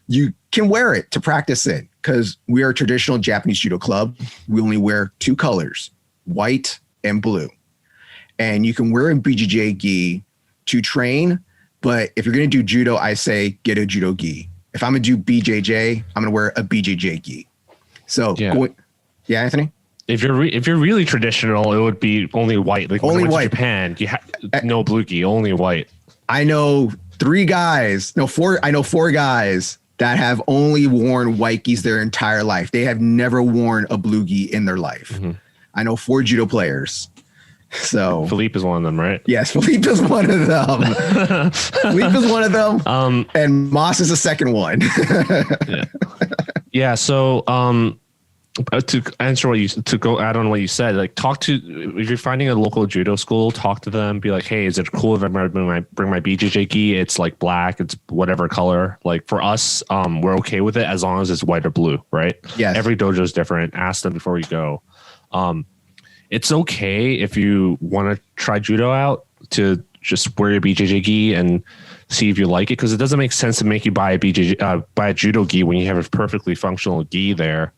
S1: you can wear it to practice it, because we are a traditional Japanese judo club. We only wear 2 colors, white and blue. And you can wear a BJJ gi to train, but if you're going to do judo, I say get a Judo Gi. If I'm going to do BJJ, I'm going to wear a BJJ gi. So Yeah, Anthony.
S2: If you're really traditional, it would be only white. Like
S1: only white.
S2: Japan, no blue gi, only white.
S1: I know 4 guys that have only worn white gis their entire life. They have never worn a blue gi in their life. Mm-hmm. I know 4 judo players. So
S2: Philippe is one of them, right?
S1: Yes, Philippe is one of them. And Moss is the second one.
S2: Yeah. So to answer go add on what you said, like if you're finding a local judo school, talk to them, be like, hey, is it cool if I bring my BJJ gi? It's like black, it's whatever color. Like for us, we're okay with it as long as it's white or blue, right?
S1: Yes.
S2: Every dojo is different. Ask them before you go. It's okay if you want to try judo out to just wear your BJJ gi and see if you like it, because it doesn't make sense to make you buy a judo gi when you have a perfectly functional gi there.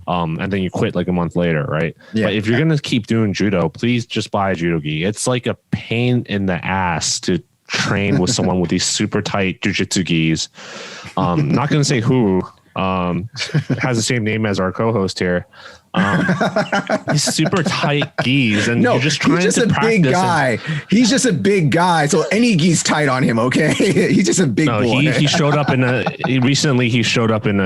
S2: And then you quit like a month later, right? Yeah. But if you're going to keep doing judo, please just buy a judo gi. It's like a pain in the ass to train with someone with these super tight jiu-jitsu gis. Not going to say who has the same name as our co-host here. These super tight gis, and you're just trying to practice.
S1: Big guy. He's just a big guy, so any gi's tight on him. Okay, he's just a big boy.
S2: He showed up in a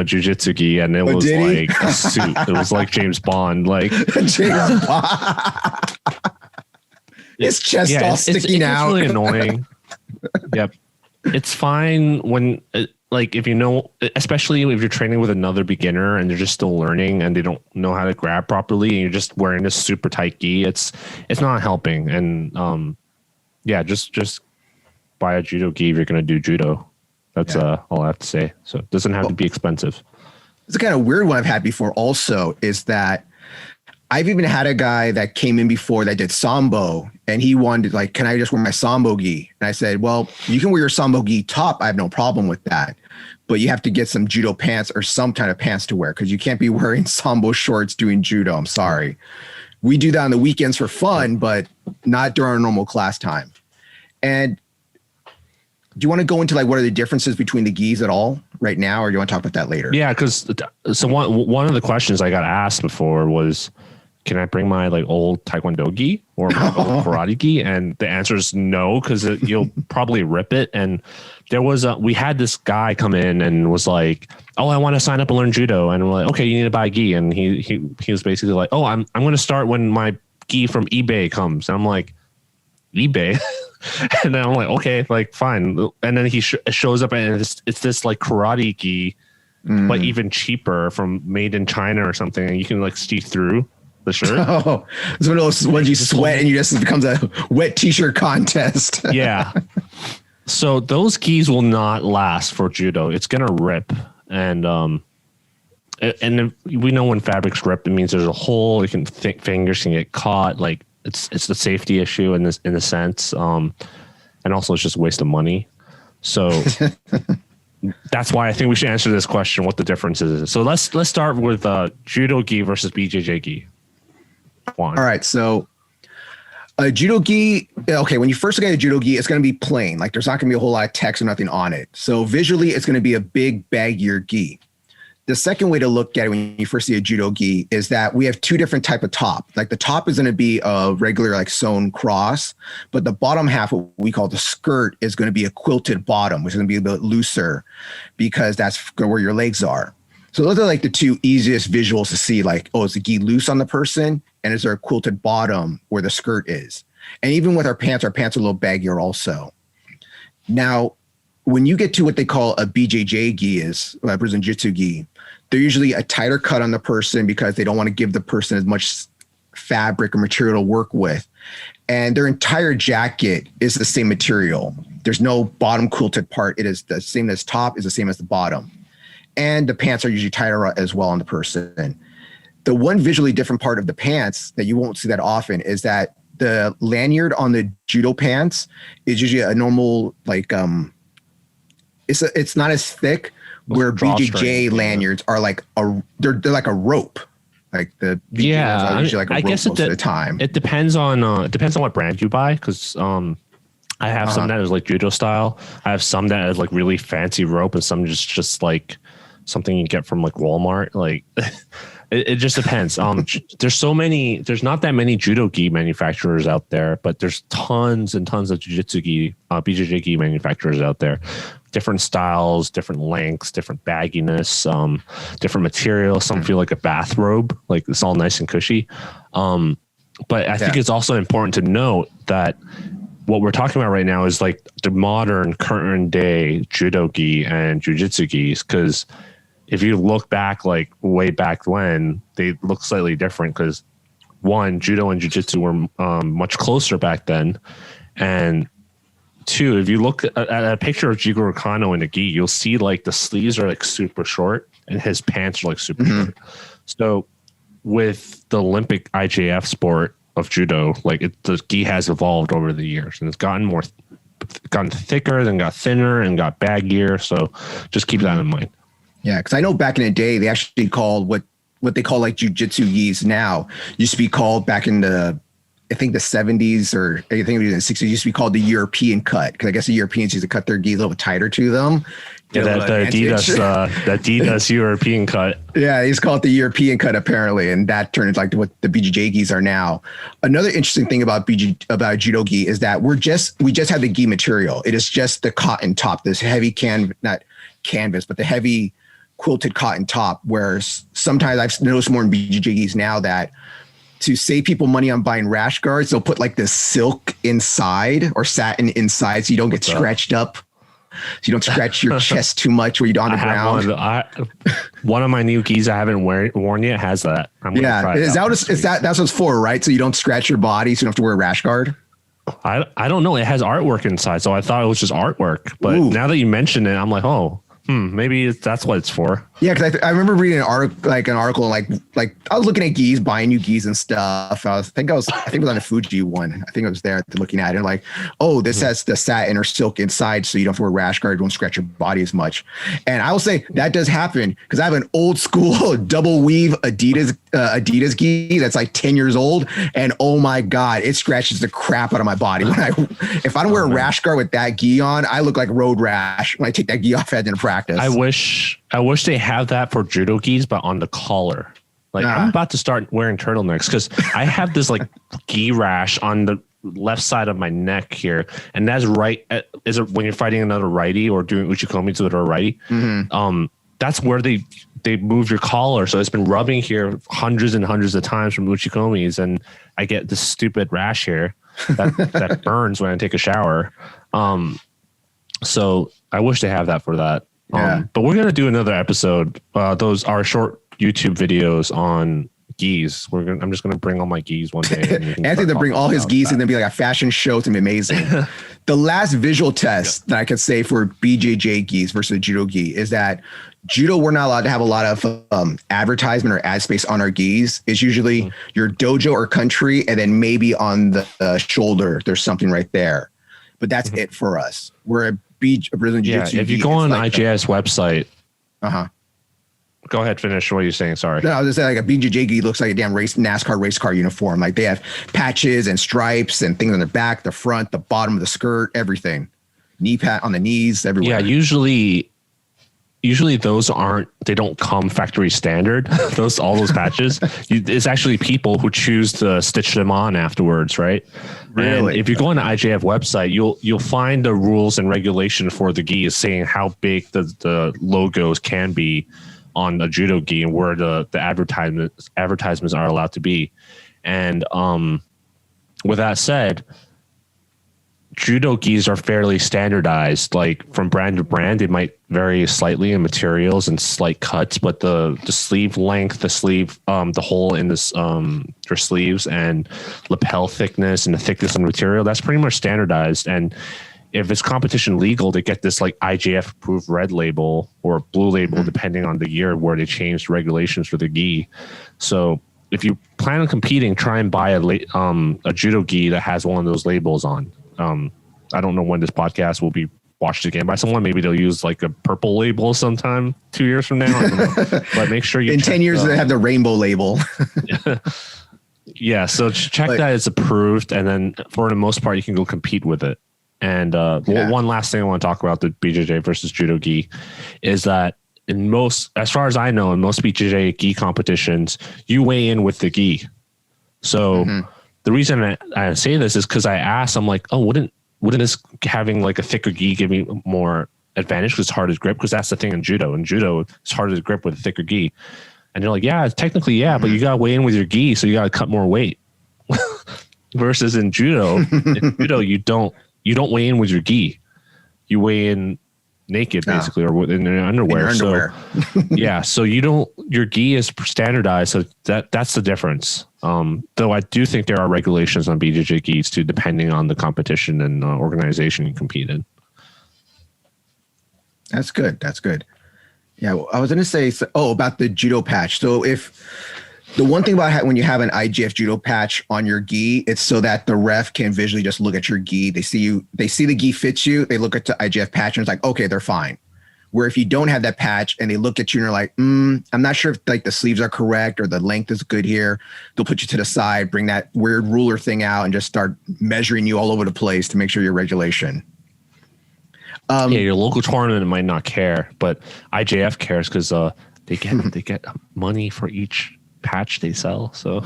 S2: jiu-jitsu gi, and it was like a suit. It was like James Bond, like
S1: James Bond. His chest all sticking out.
S2: It's really annoying. Yep, it's fine when. Like if you know, especially if you're training with another beginner and they're just still learning and they don't know how to grab properly, and you're just wearing this super tight gi, it's not helping. And just buy a judo gi if you're going to do judo. That's all I have to say. So it doesn't have to be expensive.
S1: It's a kind of weird one I've had before also is that I've even had a guy that came in before that did sambo, and he wanted like, can I just wear my sambo gi? And I said, well, you can wear your sambo gi top. I have no problem with that, but you have to get some judo pants or some kind of pants to wear, because you can't be wearing sambo shorts doing judo. I'm sorry. We do that on the weekends for fun, but not during our normal class time. And do you want to go into like what are the differences between the gis at all right now, or do you want to talk about that later?
S2: Yeah, because so one of the questions I got asked before was, can I bring my like old Taekwondo gi or my old karate gi? And the answer is no, because you'll probably rip it. And there was we had this guy come in and was like, oh, I want to sign up and learn judo. And we're like, okay, you need to buy a gi. And he was basically like, oh, I'm going to start when my gi from eBay comes. And I'm like, eBay? And then I'm like, okay, like fine. And then he shows up and it's this like karate gi, but even cheaper, from made in China or something. And you can like see through the shirt.
S1: Oh, it's one of those ones you sweat and it becomes a wet t-shirt contest.
S2: Yeah. So those gis will not last for judo. It's gonna rip, and we know when fabrics rip, it means there's a hole. You can fingers can get caught. Like it's the safety issue in a sense, and also it's just a waste of money. So that's why I think we should answer this question: what the difference is. So let's start with judo gi versus BJJ gi. Juan.
S1: All right, so a judo gi. Okay, when you first look at a judo gi, it's going to be plain. Like there's not going to be a whole lot of text or nothing on it. So visually, it's going to be a big baggier gi. The second way to look at it when you first see a judo gi is that we have 2 different type of top. Like the top is going to be a regular like sewn cross, but the bottom half, what we call the skirt, is going to be a quilted bottom, which is going to be a bit looser because that's where your legs are. So those are like the 2 easiest visuals to see, like, oh, is the gi loose on the person? And is there a quilted bottom where the skirt is? And even with our pants are a little baggier also. Now, when you get to what they call a BJJ gi is, Brazilian Jiu-Jitsu gi, they're usually a tighter cut on the person because they don't want to give the person as much fabric or material to work with. And their entire jacket is the same material. There's no bottom quilted part. It is the same as top, is the same as the bottom. And the pants are usually tighter as well on the person. The one visually different part of the pants that you won't see that often is that the lanyard on the judo pants is usually a normal, like, it's not as thick, where BJJ lanyards are like they're like a rope. Like the BJJs are usually like a rope most of the time.
S2: It depends on what brand you buy, because I have some that is like judo style. I have some that is like really fancy rope, and some just like something you get from like Walmart. Like it just depends. There's not that many Judo Gi manufacturers out there, but there's tons and tons of Jiu-Jitsu Gi, BJJ Gi manufacturers out there. Different styles, different lengths, different bagginess, different materials. Some feel like a bathrobe, like it's all nice and cushy. But I think it's also important to note that what we're talking about right now is like the modern current day Judo Gi and Jiu-Jitsu Gis, because if you look back, like way back when, they look slightly different because one, Judo and Jiu-Jitsu were much closer back then. And two, if you look at a picture of Jigoro Kano in a gi, you'll see like the sleeves are like super short and his pants are like super short. So with the Olympic IJF sport of judo, like the gi has evolved over the years and it's gotten thicker, then got thinner and got baggier. So just keep that in mind.
S1: Yeah, because I know back in the day, they actually called what they call like jujitsu gis now used to be called back in the, I think the 70s or I think it was in the 60s, used to be called the European cut. Because I guess the Europeans used to cut their gis a little bit tighter to them.
S2: Yeah, the Adidas European cut.
S1: Yeah, he's called it the European cut apparently, and that turned into like what the BJJ gis are now. Another interesting thing about Judo Gi is that we just have the gi material. It is just the cotton top, this heavy not canvas, but the heavy quilted cotton top. Whereas sometimes I've noticed more in BJJ gis now that to save people money on buying rash guards, they'll put like this silk inside or satin inside so you don't get stretched up. So you don't scratch your chest too much where you're on the ground.
S2: One of my new gis I haven't worn yet has that.
S1: That's what it's for, right? So you don't scratch your body, so you don't have to wear a rash guard.
S2: I don't know. It has artwork inside, so I thought it was just artwork. But now that you mention it, I'm like, maybe that's what it's for.
S1: Yeah, because I remember reading an article, like I was looking at gis, buying new gis and stuff. I think it was on a Fuji one. I think I was there looking at it, like, this has the satin or silk inside, so you don't have to wear a rash guard, don't scratch your body as much. And I will say that does happen because I have an old school double weave Adidas gi that's like 10 years old, and oh my god, it scratches the crap out of my body. If I don't wear a rash guard with that gi on, I look like road rash when I take that gi off at the end of practice.
S2: I wish they have that for Judo Gis, but on the collar. Like I'm about to start wearing turtlenecks because I have this like gi rash on the left side of my neck here, and that's is it when you're fighting another righty or doing uchikomi to a righty? That's where they move your collar, so it's been rubbing here hundreds and hundreds of times from uchikomis, and I get this stupid rash here that burns when I take a shower. So I wish they have that for that. But we're going to do another episode. Those are short YouTube videos on gis. I'm just going to bring all my gis one day.
S1: Anthony to bring all his gis and then be like a fashion show. It's going to be amazing. The last visual test that I could say for BJJ gis versus Judo Gi is that Judo, we're not allowed to have a lot of advertisement or ad space on our gis. It's usually your dojo or country, and then maybe on the shoulder, there's something right there. But that's it for us. We're a Brazilian Jiu-Jitsu.
S2: If you go on the IJS website, go ahead, finish what you're saying. Sorry.
S1: No, I was just saying like a BJJ gi looks like a damn NASCAR race car uniform. Like they have patches and stripes and things on the back, the front, the bottom of the skirt, everything. Knee pad on the knees, everywhere.
S2: Yeah, usually those they don't come factory standard. all those patches. It's actually people who choose to stitch them on afterwards, right? Really? And if you go on the IJF website, you'll find the rules and regulation for the gi is saying how big the logos can be on a Judo Gi and where the advertisements are allowed to be. And with that said, Judo Gis are fairly standardized. Like from brand to brand, it might vary slightly in materials and slight cuts, but the sleeve length, the hole in this your sleeves and lapel thickness and the thickness of the material, that's pretty much standardized. And if it's competition legal, they get this like IJF approved red label or blue label, depending on the year where they changed regulations for the gi. So if you plan on competing, try and buy a Judo Gi that has one of those labels on. I don't know when this podcast will be watched again by someone. Maybe they'll use like a purple label sometime 2 years from now. I don't know. But make sure you
S1: in 10 years they have the rainbow label.
S2: Yeah. So check that it's approved, and then for the most part, you can go compete with it. And one last thing I want to talk about the BJJ versus Judo Gi is that in most, as far as I know, in most BJJ gi competitions, you weigh in with the gi. So the reason I say this is because I asked, I'm like, oh, wouldn't this having like a thicker gi give me more advantage because it's harder to grip? Because that's the thing in judo. In judo, it's harder to grip with a thicker gi. And you're like, yeah, technically, yeah, but you got to weigh in with your gi, so you got to cut more weight. Versus in judo, you don't weigh in with your gi. You weigh in naked, basically, or in your underwear. So, yeah, so your gi is standardized, so that's the difference. Though I do think there are regulations on BJJ gis too, depending on the competition and organization you compete in.
S1: That's good. Yeah, well, I was going to say, about the judo patch. So the one thing about when you have an IGF judo patch on your gi, it's so that the ref can visually just look at your gi. They see the gi fits you. They look at the IGF patch and it's like, okay, they're fine. Where if you don't have that patch and they look at you and you're like, I'm not sure if like the sleeves are correct or the length is good here, they'll put you to the side, bring that weird ruler thing out and just start measuring you all over the place to make sure you're regulation.
S2: Your local tournament might not care, but IJF cares because they get money for each patch they sell. So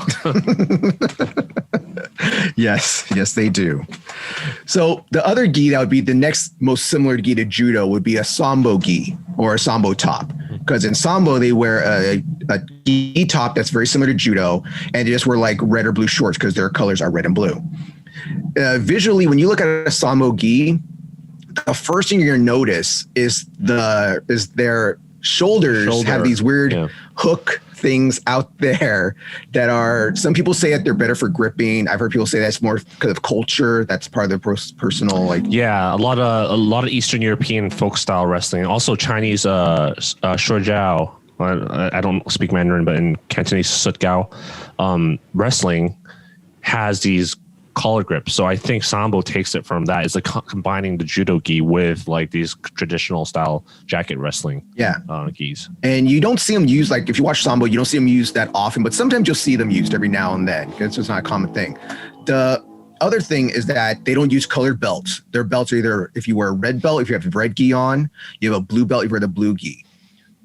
S1: yes, they do. So the other gi that would be the next most similar gi to judo would be a sambo gi or a sambo top, because in sambo they wear a gi top that's very similar to judo, and they just wear like red or blue shorts because their colors are red and blue. Visually, when you look at a sambo gi, the first thing you're going to notice is their shoulders have these weird hook things out there that are, some people say that they're better for gripping. I've heard people say that's more because of culture. That's part of their personal, like. Yeah.
S2: A lot of Eastern European folk style wrestling, also Chinese, Shujiao. I don't speak Mandarin, but in Cantonese Sutgao, wrestling has these collar grips. So I think sambo takes it from that. It's like combining the Judogi with like these traditional style jacket wrestling gis.
S1: And you don't see them used, like if you watch sambo, you don't see them used that often, but sometimes you'll see them used every now and then. It's just not a common thing. The other thing is that they don't use colored belts. Their belts are either, if you wear a red belt, if you have a red gi on, you have a blue belt, you wear the blue gi.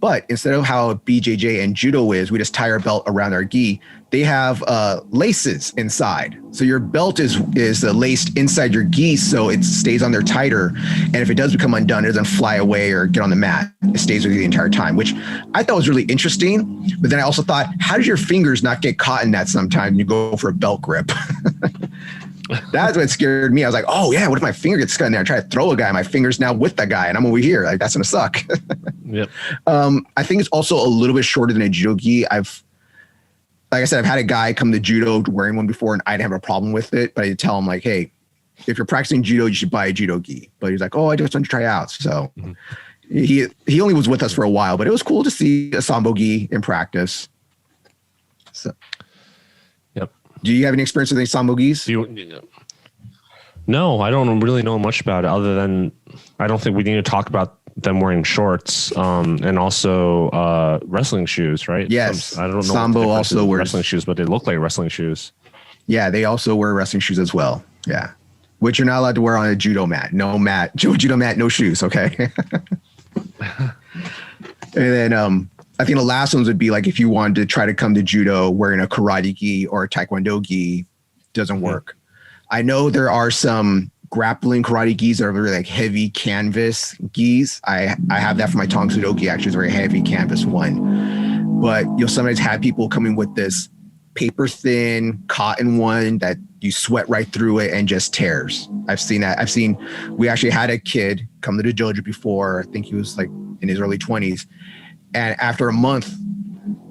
S1: But instead of how BJJ and judo is, we just tie our belt around our gi. They have laces inside. So your belt is laced inside your gi, so it stays on there tighter. And if it does become undone, it doesn't fly away or get on the mat. It stays with you the entire time, which I thought was really interesting. But then I also thought, how does your fingers not get caught in that sometimes when you go for a belt grip? That's what scared me. I was like, oh yeah, what if my finger gets stuck in there? I try to throw a guy, my finger's now with that guy and I'm over here. Like, that's gonna suck.
S2: Yep.
S1: I think it's also a little bit shorter than a Judogi. Like I said, I've had a guy come to judo wearing one before and I didn't have a problem with it, but I tell him like, hey, if you're practicing judo, you should buy a Judogi. But he's like, oh, I just want to try out. So he only was with us for a while, but it was cool to see a sambo gi in practice. So.
S2: Yep.
S1: Do you have any experience with any sambo gis?
S2: No, I don't really know much about it other than I don't think we need to talk about them wearing shorts and also wrestling shoes, right?
S1: Yes.
S2: I don't know.
S1: Sambo also wears
S2: wrestling shoes, but they look like wrestling shoes.
S1: Yeah, they also wear wrestling shoes as well. Yeah. Which you're not allowed to wear on a judo mat. No mat. Judo mat, no shoes, okay? And then I think the last ones would be like if you wanted to try to come to judo wearing a karate gi or a taekwondo gi, doesn't work. I know there are some grappling karate gis that are really like heavy canvas gis. I have that for my Tong Sudoku, actually. It's a very heavy canvas one. But you'll sometimes have people coming with this paper thin cotton one that you sweat right through it and just tears. I've seen that. We actually had a kid come to the dojo before. I think he was like in his early 20s. And after a month,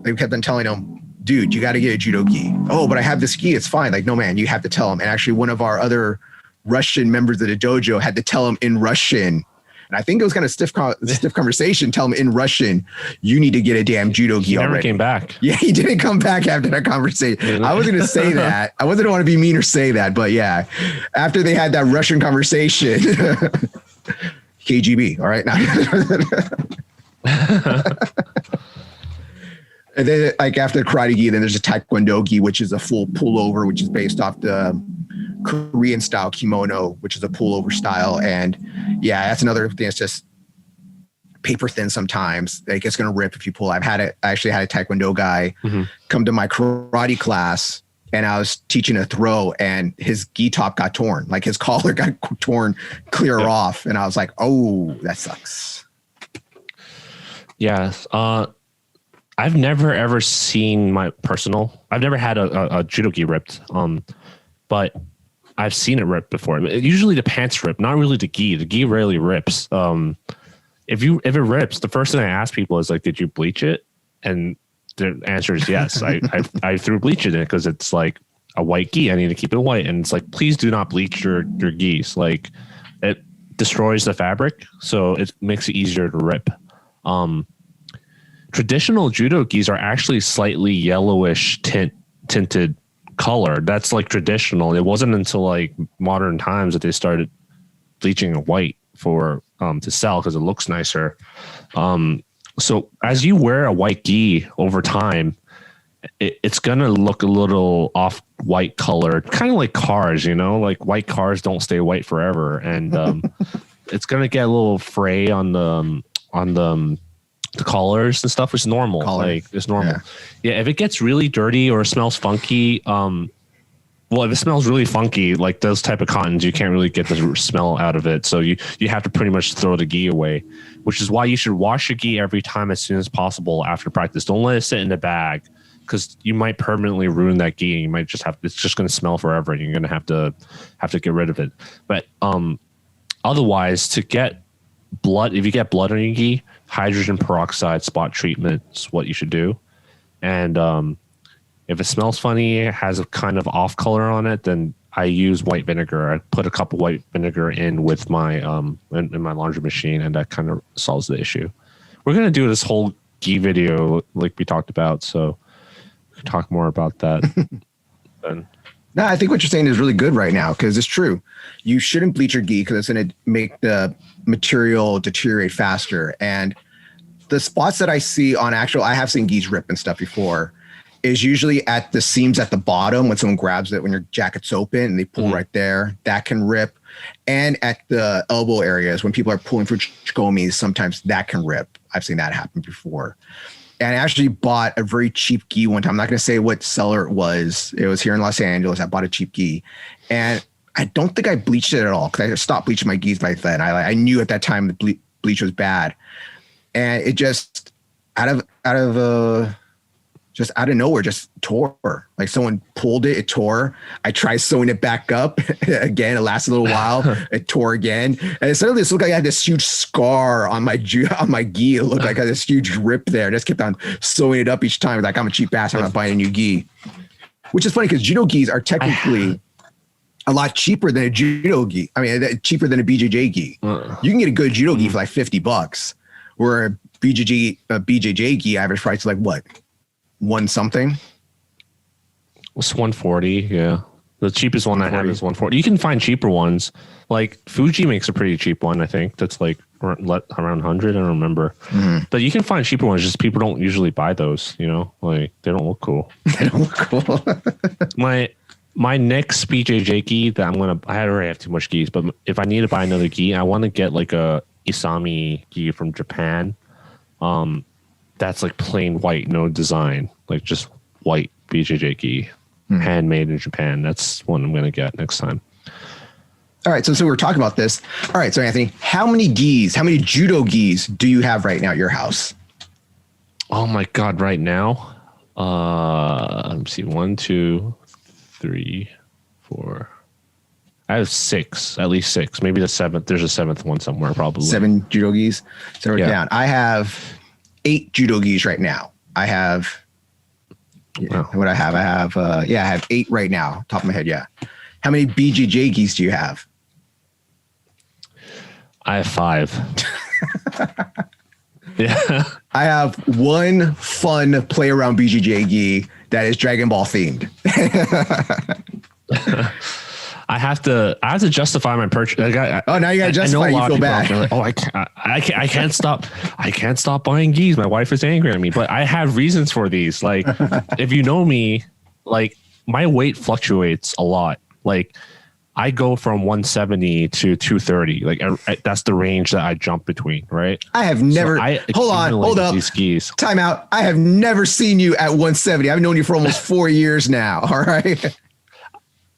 S1: they kept on telling him, dude, you got to get a judo gi. Oh, but I have this gi. It's fine. Like, no, man, you have to tell him. And actually one of our other Russian members of the dojo had to tell him in Russian. And I think it was kind of stiff conversation. Tell him in Russian, you need to get a damn judo gi already.
S2: Never came back.
S1: Yeah, he didn't come back after that conversation. I wasn't going to say that. I wasn't want to be mean or say that. But yeah, after they had that Russian conversation, KGB. All right. And then like after the karate gi, then there's a taekwondo gi, which is a full pullover, which is based off the Korean style kimono, which is a pullover style. And yeah, that's another thing that's just paper thin sometimes. Like it's going to rip if you pull. I actually had a Taekwondo guy come to my karate class, and I was teaching a throw, and his gi top got torn. Like his collar got torn clear off. And I was like, oh, that sucks.
S2: Yeah. I've never ever seen I've never had a Judogi ripped. But I've seen it rip before. Usually the pants rip, not really the gi. The gi rarely rips. If it rips, the first thing I ask people is like, did you bleach it? And the answer is yes. I threw bleach in it because it's like a white gi. I need to keep it white. And it's like, please do not bleach your gis. Like it destroys the fabric, so it makes it easier to rip. Traditional judo gis are actually slightly yellowish tinted color. That's like traditional. It wasn't until like modern times that they started bleaching it white for to sell because it looks nicer. So as you wear a white gi over time, it's gonna look a little off white colored, kind of like cars, like white cars don't stay white forever, and it's gonna get a little fray on the collars and stuff, which is normal. Like it's normal. Yeah, if it gets really dirty or smells funky, well, if it smells really funky, like those type of cottons, you can't really get the smell out of it. So you have to pretty much throw the gi away, which is why you should wash your gi every time as soon as possible after practice. Don't let it sit in the bag because you might permanently ruin that gi, and you might just it's just going to smell forever, and you're going to have to get rid of it. But otherwise, to get blood, if you get blood on your gi, hydrogen peroxide spot treatment is what you should do. And if it smells funny, it has a kind of off color on it, then I use white vinegar. I put a cup of white vinegar in with my in my laundry machine, and that kind of solves the issue. We're gonna do this whole gi video like we talked about, so we can talk more about that.
S1: No, I think what you're saying is really good right now because it's true. You shouldn't bleach your gi because it's going to make the material deteriorate faster. And the spots that I see on I have seen gis rip and stuff before, is usually at the seams at the bottom when someone grabs it when your jacket's open and they pull right there. That can rip. And at the elbow areas when people are pulling for chikomis, sometimes that can rip. I've seen that happen before. And I actually bought a very cheap gi one time. I'm not going to say what seller it was. It was here in Los Angeles. I bought a cheap gi. And I don't think I bleached it at all because I stopped bleaching my gis by then. I knew at that time the bleach was bad. And it just out of nowhere just tore. Like someone pulled it tore. I tried sewing it back up again. It lasted a little while. It tore again. And suddenly it looked like I had this huge scar on my gi. It looked like I had this huge rip there. I just kept on sewing it up each time. Like I'm a cheap ass. I'm not buying a new gi. Which is funny because judo gis are technically a lot cheaper than a judo gi. I mean, cheaper than a BJJ gi. You can get a good judo gi for like $50, where a BJJ gi average price is like what? One something.
S2: It's 140. Yeah, the cheapest one I have is 140. You can find cheaper ones. Like Fuji makes a pretty cheap one. I think that's like around 100. I don't remember. But you can find cheaper ones. Just people don't usually buy those. Like they don't look cool.
S1: They don't look cool.
S2: My next BJJ gi that I already have too much gis, but if I need to buy another gi, I want to get like a Isami gi from Japan. That's like plain white, no design, like just white BJJ gi, handmade in Japan. That's one I'm going to get next time.
S1: All right. So we're talking about this. All right. So Anthony, how many judo gis do you have right now at your house?
S2: Oh my God. Right now. Let me see. 1, 2, 3, 4. I have 6, at least 6, maybe the 7th. There's a 7th one somewhere, probably 7
S1: judo gis. So we're down. I have 8 judo gis right now. I have what I have. I have 8 right now. Top of my head. Yeah. How many BJJ gis do you have?
S2: I have 5. Yeah.
S1: I have one fun play around BJJ gi that is Dragon Ball themed.
S2: I have to justify my purchase.
S1: Now you got to justify. You feel bad.
S2: Like, I can't stop. I can't stop buying gis. My wife is angry at me, but I have reasons for these. Like, if you know me, like my weight fluctuates a lot. Like, I go from 170 to 230. Like that's the range that I jump between, right?
S1: I have never. Hold up. These skis. Time out. I have never seen you at 170. I've known you for almost 4 years now. All right.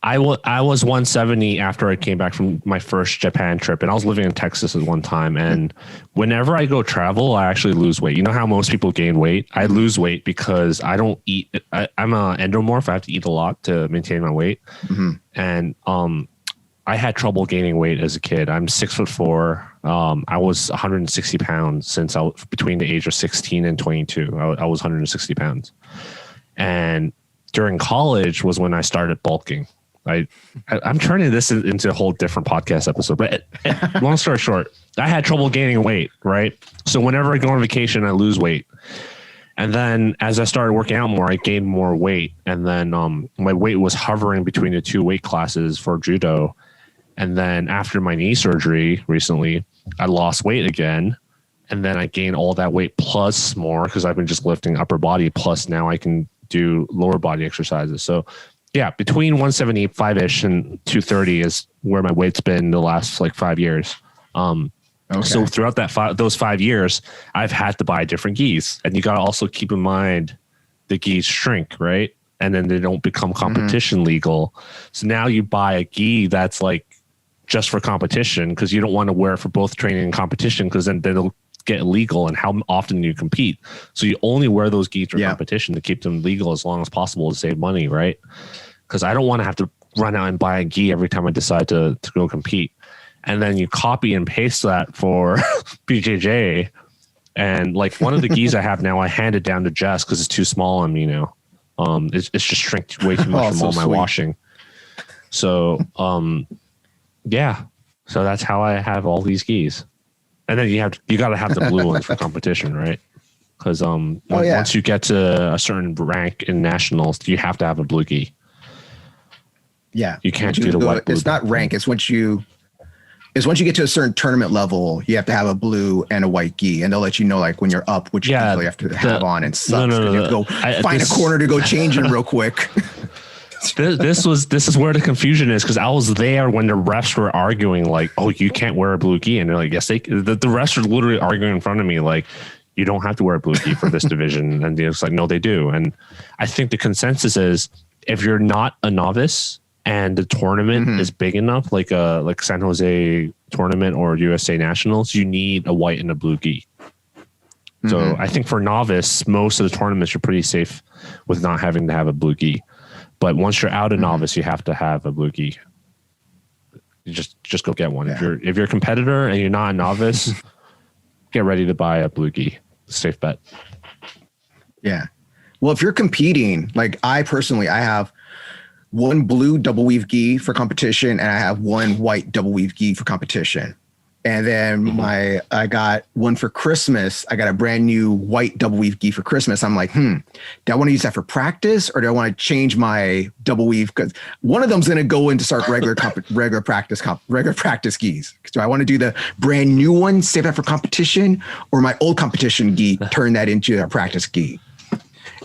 S2: I was 170 after I came back from my first Japan trip, and I was living in Texas at one time. And whenever I go travel, I actually lose weight. You know how most people gain weight? I lose weight because I don't eat. I'm an endomorph. I have to eat a lot to maintain my weight. Mm-hmm. And I had trouble gaining weight as a kid. I'm 6'4". I was 160 pounds since I was between the age of 16 and 22. I was 160 pounds. And during college was when I started bulking. I'm turning this into a whole different podcast episode, but long story short, I had trouble gaining weight, right? So whenever I go on vacation, I lose weight. And then as I started working out more, I gained more weight. And then my weight was hovering between the two weight classes for judo. And then after my knee surgery recently, I lost weight again. And then I gained all that weight plus more because I've been just lifting upper body. Plus now I can do lower body exercises. So yeah, between 175-ish and 230 is where my weight's been the last like 5 years. So throughout those 5 years, I've had to buy different gis. And you got to also keep in mind the gis shrink, right? And then they don't become competition legal. So now you buy a gi that's like just for competition because you don't want to wear it for both training and competition because then it'll get illegal and how often you compete. So you only wear those gis for competition to keep them legal as long as possible to save money, right? Because I don't want to have to run out and buy a gi every time I decide to go compete. And then you copy and paste that for BJJ. And like one of the gis I have now, I hand it down to Jess because it's too small on me now. It's just shrink way too much from all my washing. So yeah. So that's how I have all these gis. And then you got to have the blue ones for competition, right? Because once you get to a certain rank in nationals, you have to have a blue gi.
S1: Yeah,
S2: you can't do the white.
S1: It's not rank. It's once you get to a certain tournament level, you have to have a blue and a white gi, and they'll let you know like when you're up which gi you have to have on. And sucks. No, you have to go find a corner to go change in real quick.
S2: This is where the confusion is because I was there when the refs were arguing like, oh, you can't wear a blue gi, and they're like, yes, the refs are literally arguing in front of me like, you don't have to wear a blue gi for this division, and it's like, no, they do. And I think the consensus is if you're not a novice and the tournament is big enough, like San Jose tournament or USA Nationals, you need a white and a blue gi. So I think for novice, most of the tournaments are pretty safe with not having to have a blue gi. But once you're out of novice, you have to have a blue gi. You just go get one. Yeah. If you're a competitor and you're not a novice, get ready to buy a blue gi. Safe bet.
S1: Yeah. Well, if you're competing, like I have one blue double weave gi for competition, and I have one white double weave gi for competition. And then I got one for Christmas. I got a brand new white double weave gi for Christmas. I'm like, do I want to use that for practice or do I want to change my double weave? Because one of them's going to go into start regular practice gis. Do I want to do the brand new one, save that for competition, or my old competition gi, turn that into a practice gi?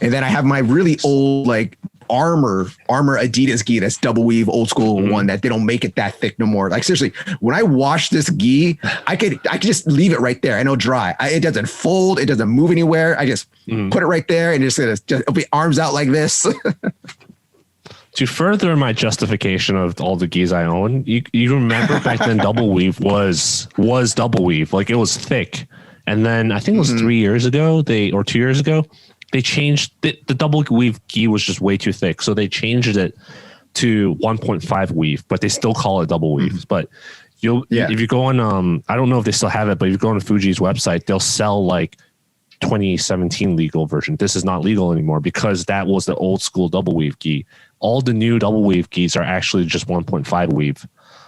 S1: And then I have my really old like armor Adidas gi that's double weave old school one that they don't make it that thick no more. Like seriously, when I wash this gi, I could just leave it right there and it'll dry. It doesn't fold, it doesn't move anywhere. I just put it right there and it'll be arms out like this.
S2: To further my justification of all the gis I own, you remember back then double weave was double weave, like it was thick. And then I think it was 3 years ago, 2 years ago, they changed the double weave gi was just way too thick. So they changed it to 1.5 weave, but they still call it double weave. But if you go on, I don't know if they still have it, but if you go on Fuji's website, they'll sell like 2017 legal version. This is not legal anymore because that was the old school double weave gi. All the new double weave gis are actually just 1.5 weave.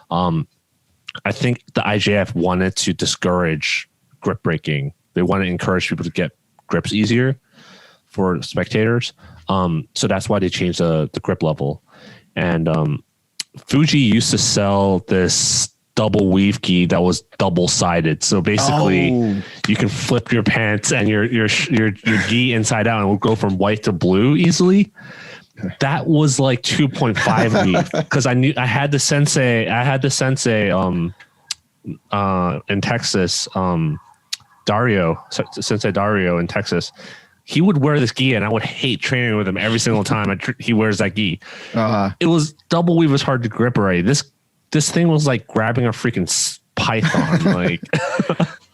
S2: I think the IJF wanted to discourage grip breaking. They want to encourage people to get grips easier for spectators. So that's why they changed the grip level. And Fuji used to sell this double weave gi that was double sided. So basically you can flip your pants and your gi inside out and it will go from white to blue easily. that was like 2.5 weave because I had the sensei in Texas, Sensei Dario in Texas. He would wear this gi and I would hate training with him every single time he wears that gi. It was double weave was hard to grip already. This thing was like grabbing a freaking python. Like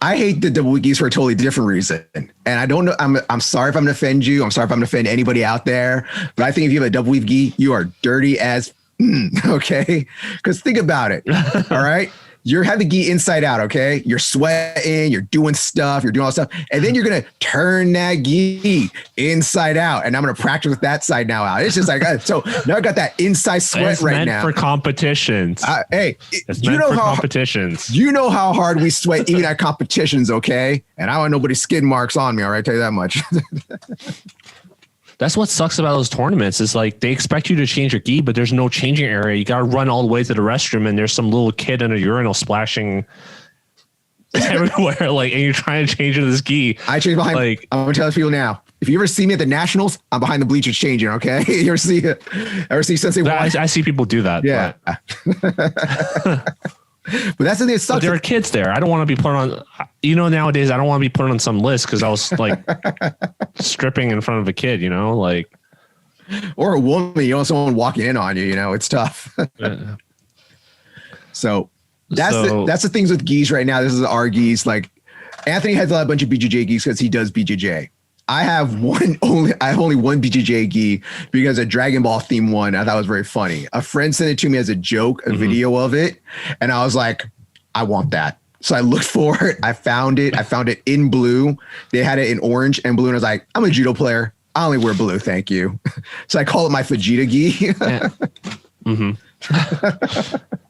S1: I hate the double gis for a totally different reason. And I don't know. I'm sorry if I'm gonna offend you. I'm sorry if I'm gonna offend anybody out there. But I think if you have a double weave gi, you are dirty as okay. Because think about it. All right. You're having the gi inside out, okay? You're sweating, you're doing stuff, you're doing all stuff. And then you're going to turn that gi inside out. And I'm going to practice with that side now out. It's just like, so now I got that inside sweat
S2: it's
S1: right
S2: meant
S1: now.
S2: For competitions.
S1: Hey,
S2: it's meant for competitions.
S1: You know how hard we sweat even at competitions, okay? And I don't want nobody's skin marks on me, all right? Tell you that much.
S2: That's what sucks about those tournaments is like they expect you to change your gi, but there's no changing area. You got to run all the way to the restroom and there's some little kid in a urinal splashing everywhere. Like, and you're trying to change into this gi.
S1: I change behind, like, I'm going to tell people now, if you ever see me at the Nationals, I'm behind the bleachers changing, okay? You ever see Sensei Juan?
S2: I see people do that.
S1: Yeah. But that's the thing that sucks.
S2: But there are kids there. I don't want to be put on, nowadays I don't want to be put on some list because I was like stripping in front of a kid, like.
S1: Or a woman, someone walking in on you, it's tough. So that's the things with gis right now. This is our gis. Like Anthony has a bunch of BJJ gis because he does BJJ. I have only one BJJ gi because a Dragon Ball theme one I thought was very funny. A friend sent it to me as a joke, a video of it. And I was like, I want that. So I looked for it. I found it. I found it in blue. They had it in orange and blue. And I was like, I'm a judo player. I only wear blue. Thank you. So I call it my Vegeta gi.
S2: Yeah.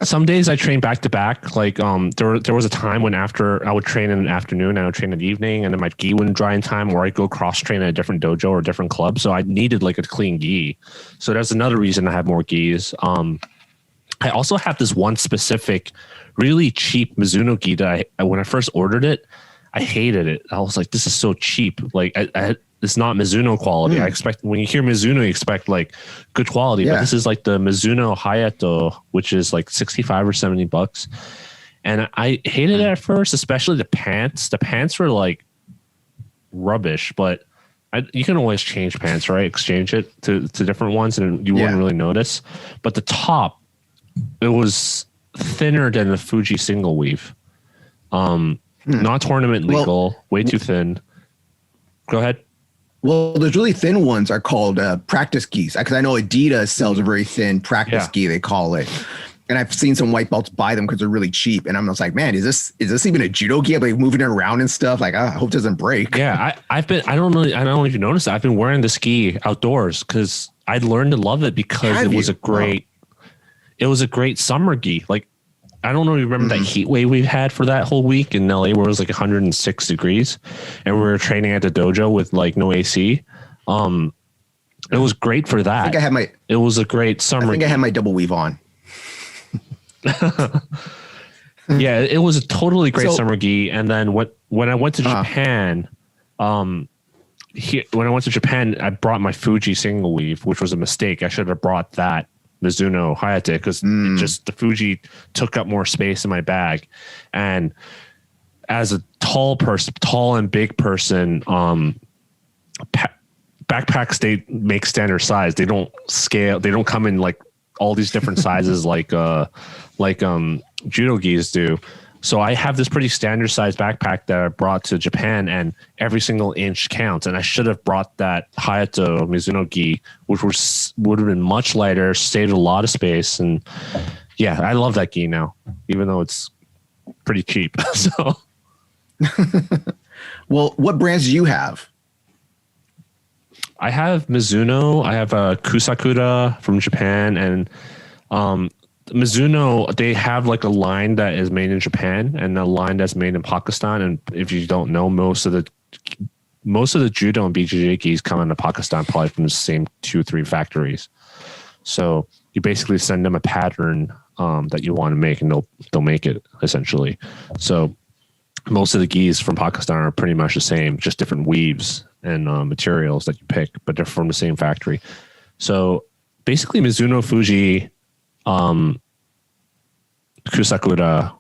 S2: Some days I train back to back. Like there was a time when after I would train in the afternoon, I would train in the evening, and then my gi wouldn't dry in time, or I'd go cross train at a different dojo or a different club. So I needed like a clean gi. So that's another reason I have more gis. I also have this one specific, really cheap Mizuno gi that when I first ordered it, I hated it. I was like, this is so cheap. Like it's not Mizuno quality. I expect when you hear Mizuno, you expect like good quality, but this is like the Mizuno Hayato, which is like $65 or $70. And I hated it at first, especially the pants. The pants were like rubbish, but you can always change pants, right? Exchange it to different ones and you wouldn't really notice. But the top, it was thinner than the Fuji single weave. Not tournament legal, way too thin. Go ahead.
S1: Well, those really thin ones are called practice gis, because I know Adidas sells a very thin practice gi, they call it. And I've seen some white belts buy them because they're really cheap. And I'm just like, man, is this even a judo gi? I'm like moving it around and stuff. Like, I hope it doesn't break.
S2: Yeah, I don't know if you noticed that. I've been wearing this gi outdoors because I learned to love it because it was a great summer gi. Like, I don't know if you remember that heat wave we had for that whole week in LA where it was like 106 degrees and we were training at the dojo with like no AC. It was great for that. It was a great summer.
S1: I had my double weave on.
S2: Yeah, it was a totally great summer gi. And then when I went to Japan, I brought my Fuji single weave, which was a mistake. I should have brought that Mizuno Hayate because the Fuji took up more space in my bag. And as a tall and big person, backpacks, they make standard size. They don't scale. They don't come in like all these different sizes like Judo Gis do. So I have this pretty standard size backpack that I brought to Japan, and every single inch counts. And I should have brought that Hayato Mizuno gi, which would have been much lighter, saved a lot of space. And yeah, I love that gi now, even though it's pretty cheap. So,
S1: well, what brands do you have?
S2: I have Mizuno. I have Kusakura from Japan, and Mizuno, they have like a line that is made in Japan and a line that's made in Pakistan. And if you don't know, most of the judo and BJJ gis come into Pakistan, probably from the same 2-3 factories. So you basically send them a pattern that you want to make, and they'll make it essentially. So most of the gis from Pakistan are pretty much the same, just different weaves and materials that you pick, but they're from the same factory. So basically Mizuno, Fuji, Kusakura,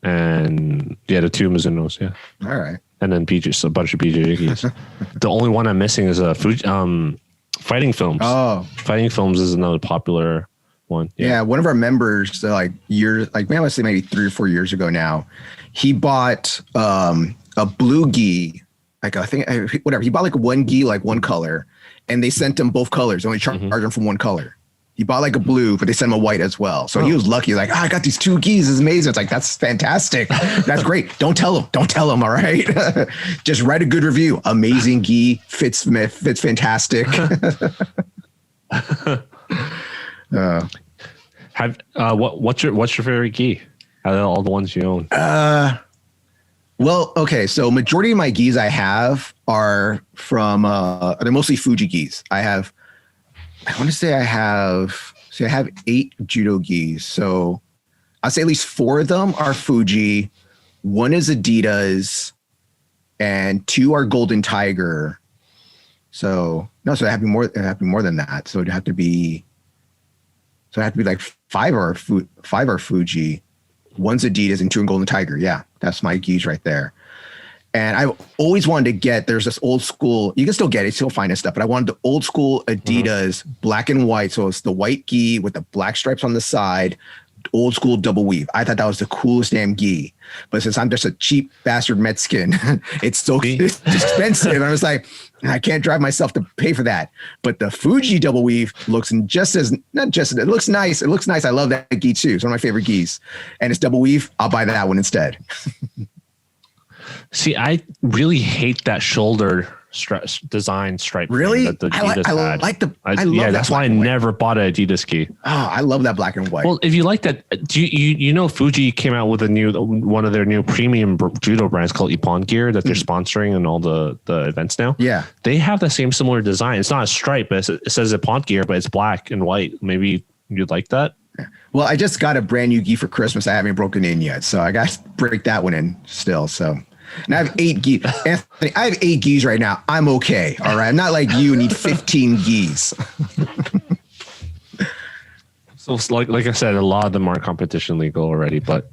S2: and the two Mizunos. Yeah.
S1: All right.
S2: And then a bunch of BJJ gis. The only one I'm missing is Fuji, Fighting Films.
S1: Oh,
S2: Fighting Films is another popular one.
S1: Yeah, one of our members, maybe I would say maybe 3 or 4 years ago now, he bought a blue gi, he bought like one gi, like one color, and they sent him both colors, only charged him from one color. He bought like a blue, but they sent him a white as well. So he was lucky. Like, I got these 2 gis. It's amazing. It's like, that's fantastic. That's great. Don't tell him. All right. Just write a good review. Amazing gi, fits fantastic.
S2: What's your favorite gi out of all the ones you own?
S1: Well, okay. So majority of my gis I have are from, they're mostly Fuji gis. I have 8 judo gis. So I'll say at least 4 of them are Fuji. 1 is Adidas and 2 are Golden Tiger. So it have to be more than that. So it'd have to be like 5 are Fuji. 1's Adidas and 2 are Golden Tiger. Yeah, that's my gis right there. And I've always wanted to get, there's this old school, you can still get it, still find this stuff, but I wanted the old school Adidas black and white. So it's the white gi with the black stripes on the side, old school double weave. I thought that was the coolest damn gi. But since I'm just a cheap bastard Mexican, it's expensive. And I was like, I can't drive myself to pay for that. But the Fuji double weave looks it looks nice. It looks nice. I love that gi too. It's one of my favorite gis. And it's double weave. I'll buy that one instead.
S2: See, I really hate that shoulder design stripe.
S1: Really?
S2: That the Adidas had. That's why I never bought an Adidas gi.
S1: Oh, I love that black and white.
S2: Well, if you like that, do you know Fuji came out with one of their new premium judo brands called Ippon Gear that they're sponsoring in all the events now?
S1: Yeah.
S2: They have the same similar design. It's not a stripe, but it says Ippon Gear, but it's black and white. Maybe you'd like that?
S1: Well, I just got a brand new gi for Christmas. I haven't broken in yet, so I got to break that one in still, so... And I have 8 gis. Anthony, I have 8 gis right now. I'm okay. All right. I'm not like you need 15 gis.
S2: So like I said, a lot of them are competition legal already, but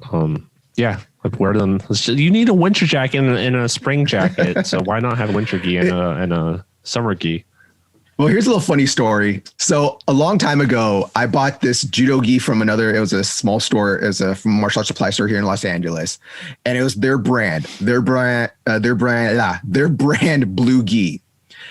S2: yeah, like wear them. You need a winter jacket and a spring jacket. So why not have winter gi and a summer gi?
S1: Well, here's a little funny story. So a long time ago, I bought this judo gi from it was a small store, from a martial arts supply store here in Los Angeles. And it was their brand blue gi.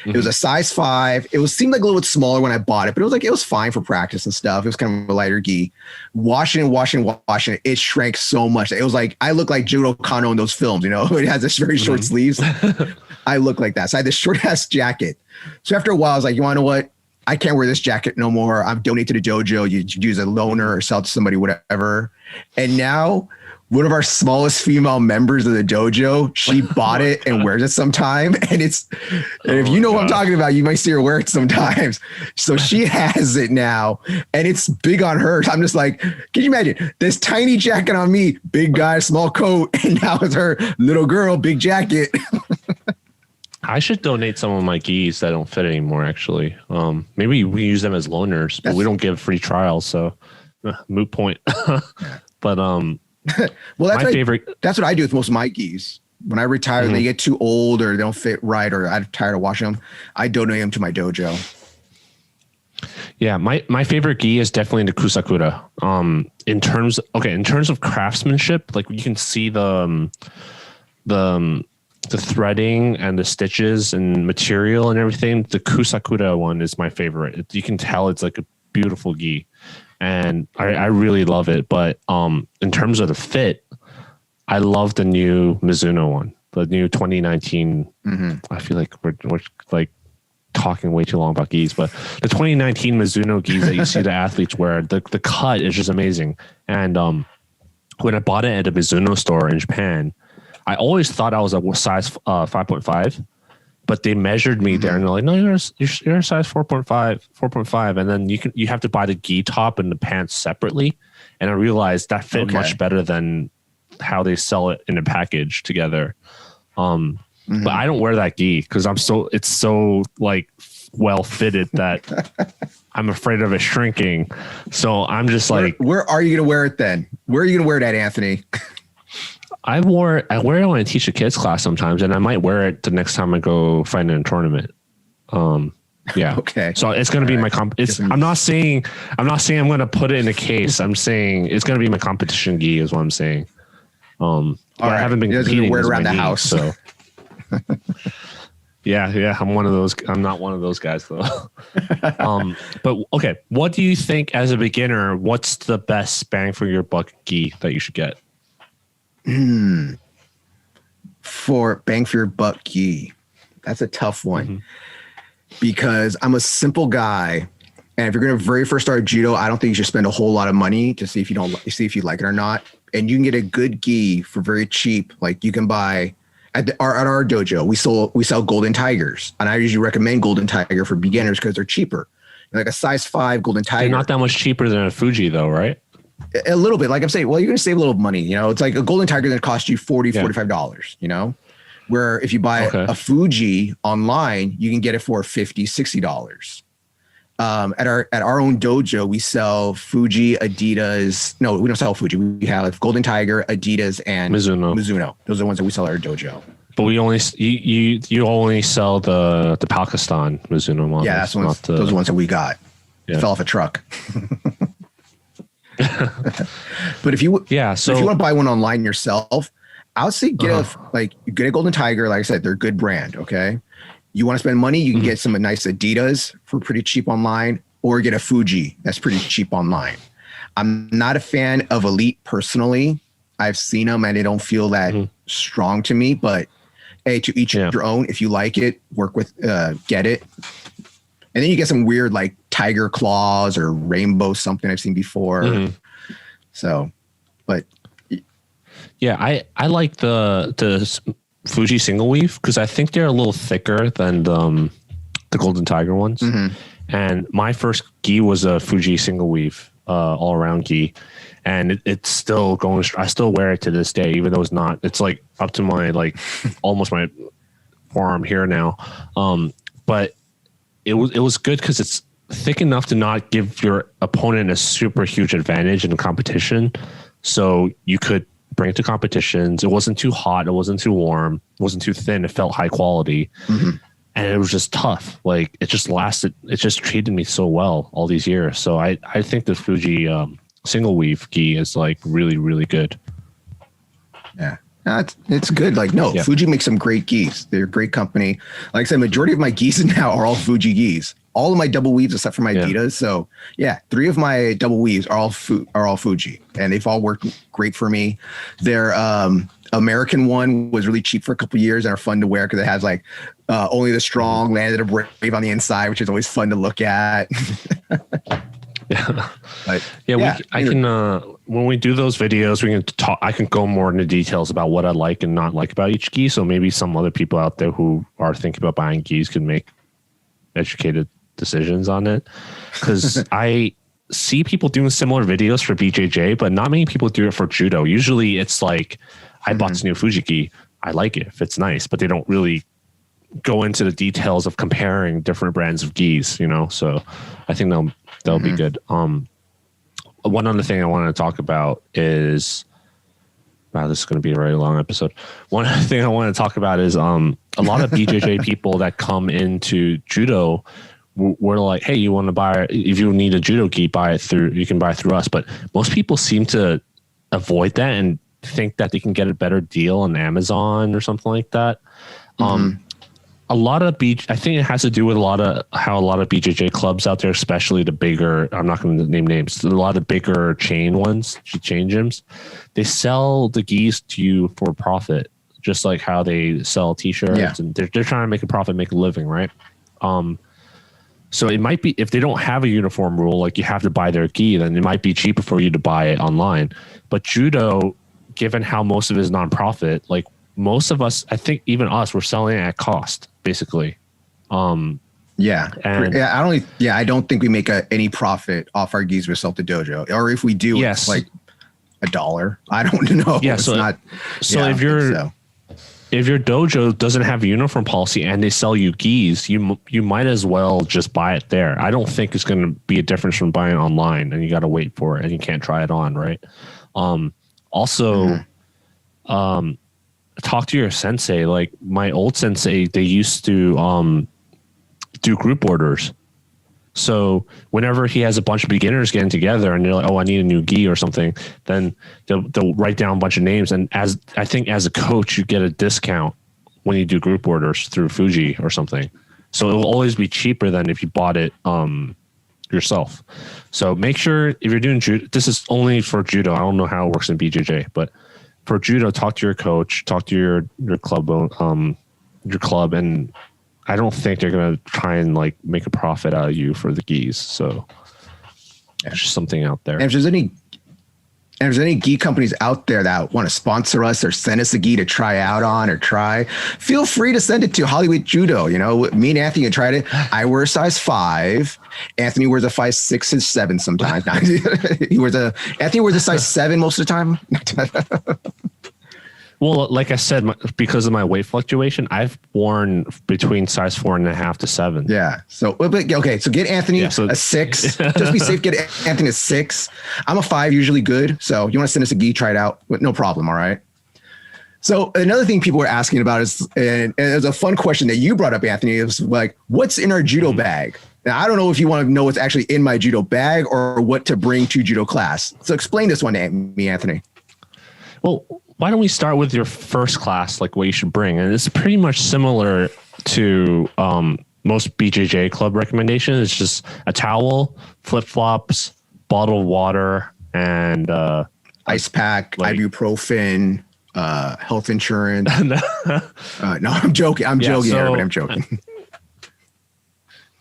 S1: It was a size 5. It seemed like a little bit smaller when I bought it, but it was fine for practice and stuff. It was kind of a lighter gi. Washing it, it shrank so much. It was like, I look like Judo Kano in those films, it has this very short sleeves. I look like that. So I had this short ass jacket. So after a while, I was like, you want to know what? I can't wear this jacket no more. I'm donating to the dojo. You use a loaner or sell it to somebody, whatever. And now one of our smallest female members of the dojo, she bought it and wears it sometime. And if you know what I'm talking about, you might see her wear it sometimes. So she has it now and it's big on her. I'm just like, can you imagine this tiny jacket on me, big guy, small coat. And now it's her little girl, big jacket.
S2: I should donate some of my gis that don't fit anymore, actually. Maybe we use them as loaners, but we don't give free trials. So moot point. But well,
S1: that's my favorite. That's what I do with most of my gis. When I retire, they get too old or they don't fit right, or I'm tired of washing them, I donate them to my dojo.
S2: Yeah, my favorite gi is definitely the Kusakura. In terms of craftsmanship, like you can see the threading and the stitches and material and everything. The Kusakura one is my favorite. You can tell it's like a beautiful gi, and I really love it. But in terms of the fit, I love the new Mizuno one, the new 2019. I feel like we're like talking way too long about gis, but the 2019 Mizuno gis that you see the athletes wear, the cut is just amazing. And when I bought it at a Mizuno store in Japan, I always thought I was a size 5.5, but they measured me there and they're like, no, you're a size 4.5. And then you have to buy the gi top and the pants separately. And I realized that fit much better than how they sell it in a package together. But I don't wear that gi because it's so like well fitted that I'm afraid of it shrinking. So I'm just like,
S1: where are you going to wear it then? Where are you going to wear it at, Anthony?
S2: I wear it when I teach a kids class sometimes, and I might wear it the next time I go fight in a tournament. Yeah.
S1: Okay.
S2: So it's going to be my I'm not saying I'm going to put it in a case. I'm saying it's going to be my competition gi is what I'm saying. I haven't been competing
S1: wear it around the house.
S2: So yeah. I'm one of those. I'm not one of those guys though. But okay. What do you think as a beginner, what's the best bang for your buck gi that you should get?
S1: For bang for your buck gi. That's a tough one because I'm a simple guy. And if you're going to very first start judo, I don't think you should spend a whole lot of money to see if you like it or not. And you can get a good gi for very cheap. Like you can buy at our dojo, we sell Golden Tigers, and I usually recommend Golden Tiger for beginners because they're cheaper. Like a size 5 Golden Tiger.
S2: They're not that much cheaper than a Fuji though, right?
S1: A little bit. Like I'm saying, well, you're going to save a little money. You know, it's like a Golden Tiger that costs you $45, you know, where if you buy a Fuji online, you can get it for $50, $60. At our own dojo, we sell Fuji, Adidas. No, we don't sell Fuji. We have Golden Tiger, Adidas, and Mizuno. Those are the ones that we sell at our dojo.
S2: But we only you only sell the Pakistan Mizuno models.
S1: Yeah, those are the ones that we got. Yeah. Fell off a truck. But if you want to buy one online yourself, I would say get a Golden Tiger. Like I said, they're a good brand. Okay. You want to spend money, you can get some nice Adidas for pretty cheap online, or get a Fuji that's pretty cheap online. I'm not a fan of Elite personally. I've seen them and they don't feel that strong to me, but hey, to each your own. If you like it, get it. And then you get some weird like tiger claws or rainbow something I've seen before. So, but
S2: yeah, I like the Fuji single weave because I think they're a little thicker than the Golden Tiger ones. And my first gi was a Fuji single weave all around gi, and it's still going. I still wear it to this day, even though it's not. It's like up to my almost my forearm here now. But it was good because it's thick enough to not give your opponent a super huge advantage in a competition. So you could bring it to competitions. It wasn't too hot. It wasn't too warm. It wasn't too thin. It felt high quality. And it was just tough. Like it just lasted. It just treated me so well all these years. So I think the Fuji single weave gi is like really, really good.
S1: Yeah. It's good. Fuji makes some great gis. They're a great company. Like I said, majority of my gis now are all Fuji gis. All of my double weaves, except for my Adidas. So 3 of my double weaves are all Fuji, and they've all worked great for me. Their American one was really cheap for a couple of years and are fun to wear because it has only the strong landed a brave on the inside, which is always fun to look at. I can when we do those videos, we can talk. I can go more into details about what I like and not like about each gi. So maybe some other people out there who are thinking about buying gis can make educated decisions on it, because I see people doing similar videos for BJJ, but not many people do it for judo. Usually it's like, I bought this new Fuji gi, I like it if it's nice, but they don't really go into the details of comparing different brands of gis, you know. So I think they'll be good. One other thing I want to talk about is, wow, this is going to be a very long episode. One other thing I want to talk about is a lot of BJJ people that come into judo were like, hey, you want to buy, if you need a judo gi, you can buy it through us. But most people seem to avoid that and think that they can get a better deal on Amazon or something like that. A lot of I think it has to do with how a lot of BJJ clubs out there, especially the bigger, I'm not going to name names, a lot of bigger chain gyms, they sell the gis to you for profit, just like how they sell t-shirts, and they're trying to make a profit, make a living, right? So it might be, if they don't have a uniform rule, like you have to buy their gi, then it might be cheaper for you to buy it online. But judo, given how most of it is nonprofit, like most of us, I think even us, we're selling it at cost, basically. I don't think we make any profit off our gis we sell to dojo, or if we do, it's like $1. I don't know.
S2: Yeah, so if your dojo doesn't have a uniform policy and they sell you gis, you might as well just buy it there. I don't think it's going to be a difference from buying online and you got to wait for it and you can't try it on, right? Also, talk to your sensei. Like my old sensei, they used to do group orders. So whenever he has a bunch of beginners getting together and they're like, oh, I need a new gi or something, then they'll write down a bunch of names. And as a coach, you get a discount when you do group orders through Fuji or something. So it'll always be cheaper than if you bought it yourself. So make sure if you're doing judo, this is only for judo. I don't know how it works in BJJ, but for judo, talk to your coach, talk to your club, and I don't think they're going to try and like make a profit out of you for the gis. So there's just something out there.
S1: And if there's any gi companies out there that want to sponsor us or send us a gi to try out on or try, feel free to send it to Hollywood Judo. You know, me and Anthony tried it. I wear a size 5. Anthony wears a size 6 and 7 sometimes. Anthony wears a size 7 most of the time.
S2: Well, like I said, because of my weight fluctuation, I've worn between size 4.5 to 7.
S1: Yeah. So, okay. So get Anthony a 6. Just be safe. Get Anthony a 6. I'm a 5, usually good. So you want to send us a gi, try it out. No problem. All right. So another thing people were asking about is, and it was a fun question that you brought up, Anthony, is like, what's in our judo bag? Now, I don't know if you want to know what's actually in my judo bag or what to bring to judo class. So explain this one to me, Anthony.
S2: Well, why don't we start with your first class, like what you should bring? And it's pretty much similar to most BJJ club recommendations. It's just a towel, flip-flops, bottle of water, and
S1: ice pack, ibuprofen, health insurance. No, I'm joking. I'm joking, everybody. I'm joking.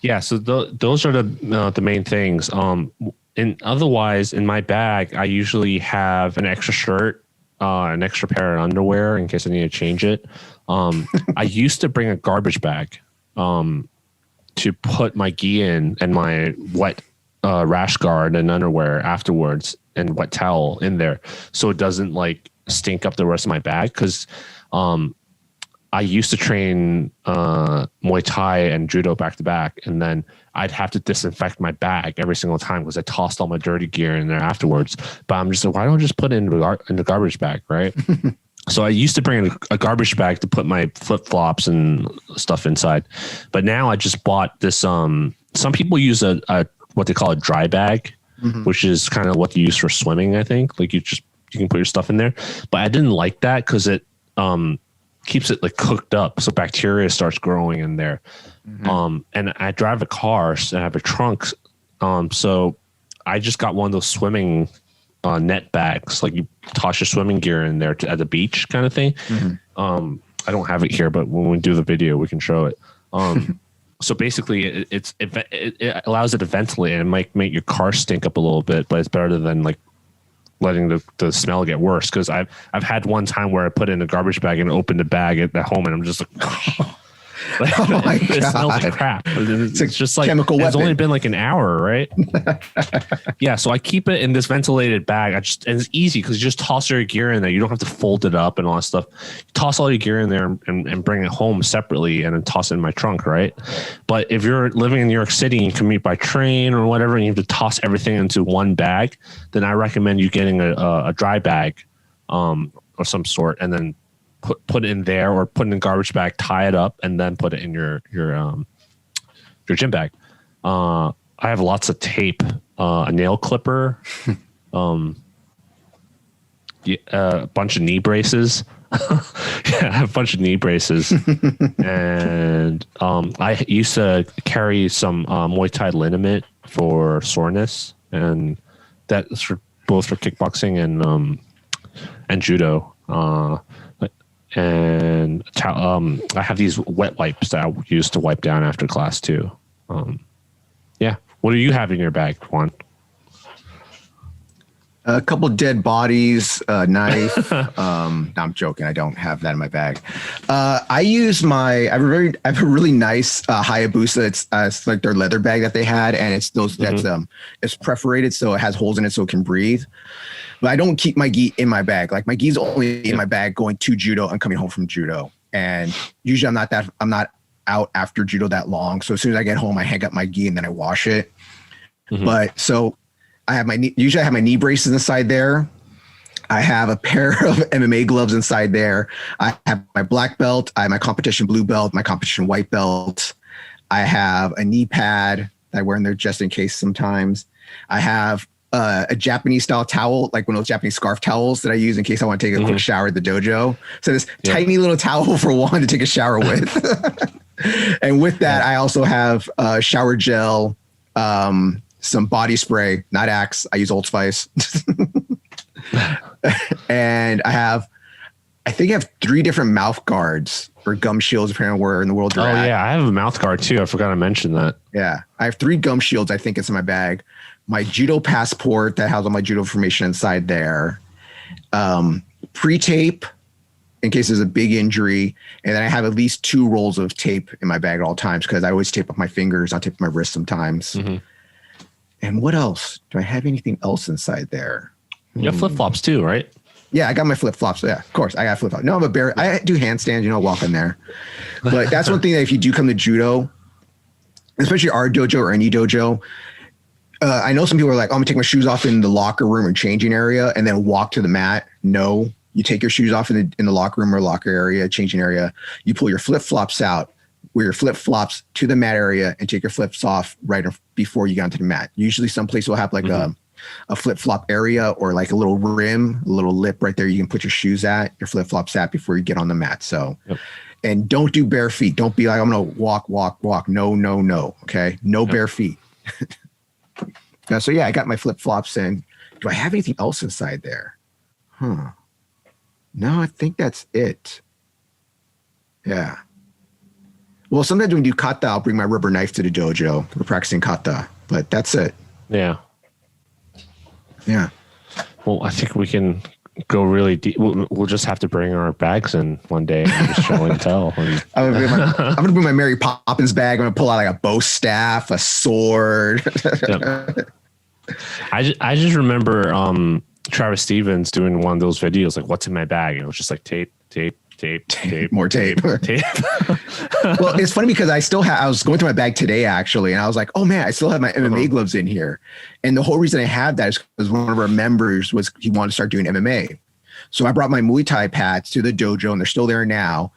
S2: Yeah, so those are the main things. And otherwise, in my bag, I usually have an extra shirt, an extra pair of underwear in case I need to change it. I used to bring a garbage bag to put my gi in and my wet rash guard and underwear afterwards and wet towel in there so it doesn't like stink up the rest of my bag. Because I used to train Muay Thai and Judo back to back, and then I'd have to disinfect my bag every single time because I tossed all my dirty gear in there afterwards. But I'm just like, why don't I just put it in the garbage bag, right? So I used to bring a garbage bag to put my flip-flops and stuff inside. But now I just bought this. Some people use a what they call a dry bag, which is kind of what you use for swimming, I think. Like you can put your stuff in there. But I didn't like that because it keeps it like cooked up, so bacteria starts growing in there. And I drive a car and I have a trunk, so I just got one of those swimming net bags, like you toss your swimming gear in there at the beach kind of thing. I don't have it here, but when we do the video we can show it. So basically it allows it to ventilate, and it might make your car stink up a little bit, but it's better than like letting the smell get worse. Because I've had one time where I put in a garbage bag and opened the bag at home, and I'm just like,
S1: oh my God.
S2: It smells like crap. It's just like
S1: chemical weapon.
S2: It's only been like an hour, right? Yeah, so I keep it in this ventilated bag. And it's easy because you just toss your gear in there. You don't have to fold it up and all that stuff. You toss all your gear in there and bring it home separately, and then toss it in my trunk, right? But if you're living in New York City and you commute by train or whatever, and you have to toss everything into one bag, then I recommend you getting a dry bag of some sort, and then put it in there, or put it in a garbage bag, tie it up, and then put it in your gym bag. I have lots of tape, a nail clipper, a bunch of knee braces. Yeah, I have a bunch of knee braces. And I used to carry some Muay Thai liniment for soreness, and that's for both for kickboxing and judo. And I have these wet wipes that I use to wipe down after class too. Yeah. What do you have in your bag, Juan?
S1: A couple dead bodies, a knife. No, I'm joking. I don't have that in my bag. I have a really nice Hayabusa. It's like their leather bag that they had, and it's it's perforated, so it has holes in it so it can breathe. But I don't keep my gi in my bag. Like my gi's only in my bag going to judo and coming home from judo. And usually I'm not out after judo that long. So as soon as I get home, I hang up my gi and then I wash it. But so I have usually I have my knee braces inside there. I have a pair of MMA gloves inside there. I have my black belt. I have my competition blue belt, my competition white belt. I have a knee pad that I wear in there just in case sometimes. I have a Japanese style towel, like one of those Japanese scarf towels that I use in case I want to take a quick shower at the dojo. So this tiny little towel for Juan to take a shower with. And with that, I also have shower gel, some body spray, not Axe. I use Old Spice. And I think I have 3 different mouth guards or gum shields, depending on where in the world you're at.
S2: Yeah, I have a mouth guard too. I forgot to mention that.
S1: Yeah, I have 3 gum shields. I think it's in my bag. My judo passport that has all my judo information inside there. Pre-tape in case there's a big injury, and then I have at least 2 rolls of tape in my bag at all times because I always tape up my fingers. I'll tape up my wrist sometimes. And what else? Do I have anything else inside there?
S2: You have flip flops too, right?
S1: Yeah, I got my flip flops. Yeah, of course, I got flip flops. No, I'm a bear. I do handstands. Walk in there. But that's one thing that if you do come to judo, especially our dojo or any dojo, I know some people are like, "Oh, I'm gonna take my shoes off in the locker room or changing area and then walk to the mat." No, you take your shoes off in the locker room or locker area, changing area. You pull your flip flops out. Wear your flip flops to the mat area and take your flips off right before you get onto the mat. Usually some place will have like a flip flop area or like a little rim, a little lip right there. You can put your shoes at, your flip flops at before you get on the mat. So, and don't do bare feet. Don't be like, I'm going to walk. No. Okay. No bare feet. So yeah, I got my flip flops in. Do I have anything else inside there? No, I think that's it. Yeah. Well, sometimes when we do kata, I'll bring my rubber knife to the dojo. We're practicing kata, but that's it.
S2: Yeah.
S1: Yeah.
S2: Well, I think we can go really deep. We'll just have to bring our bags in one day and just show and tell.
S1: I'm going to bring my Mary Poppins bag. I'm going to pull out like a bow staff, a sword.
S2: I just remember Travis Stevens doing one of those videos, like what's in my bag? And it was just like tape, more tape.
S1: Well, it's funny because I was going through my bag today actually, and I was like, oh man, I still have my MMA gloves in here. And the whole reason I have that is because one of our members he wanted to start doing MMA. So I brought my Muay Thai pads to the dojo and they're still there now.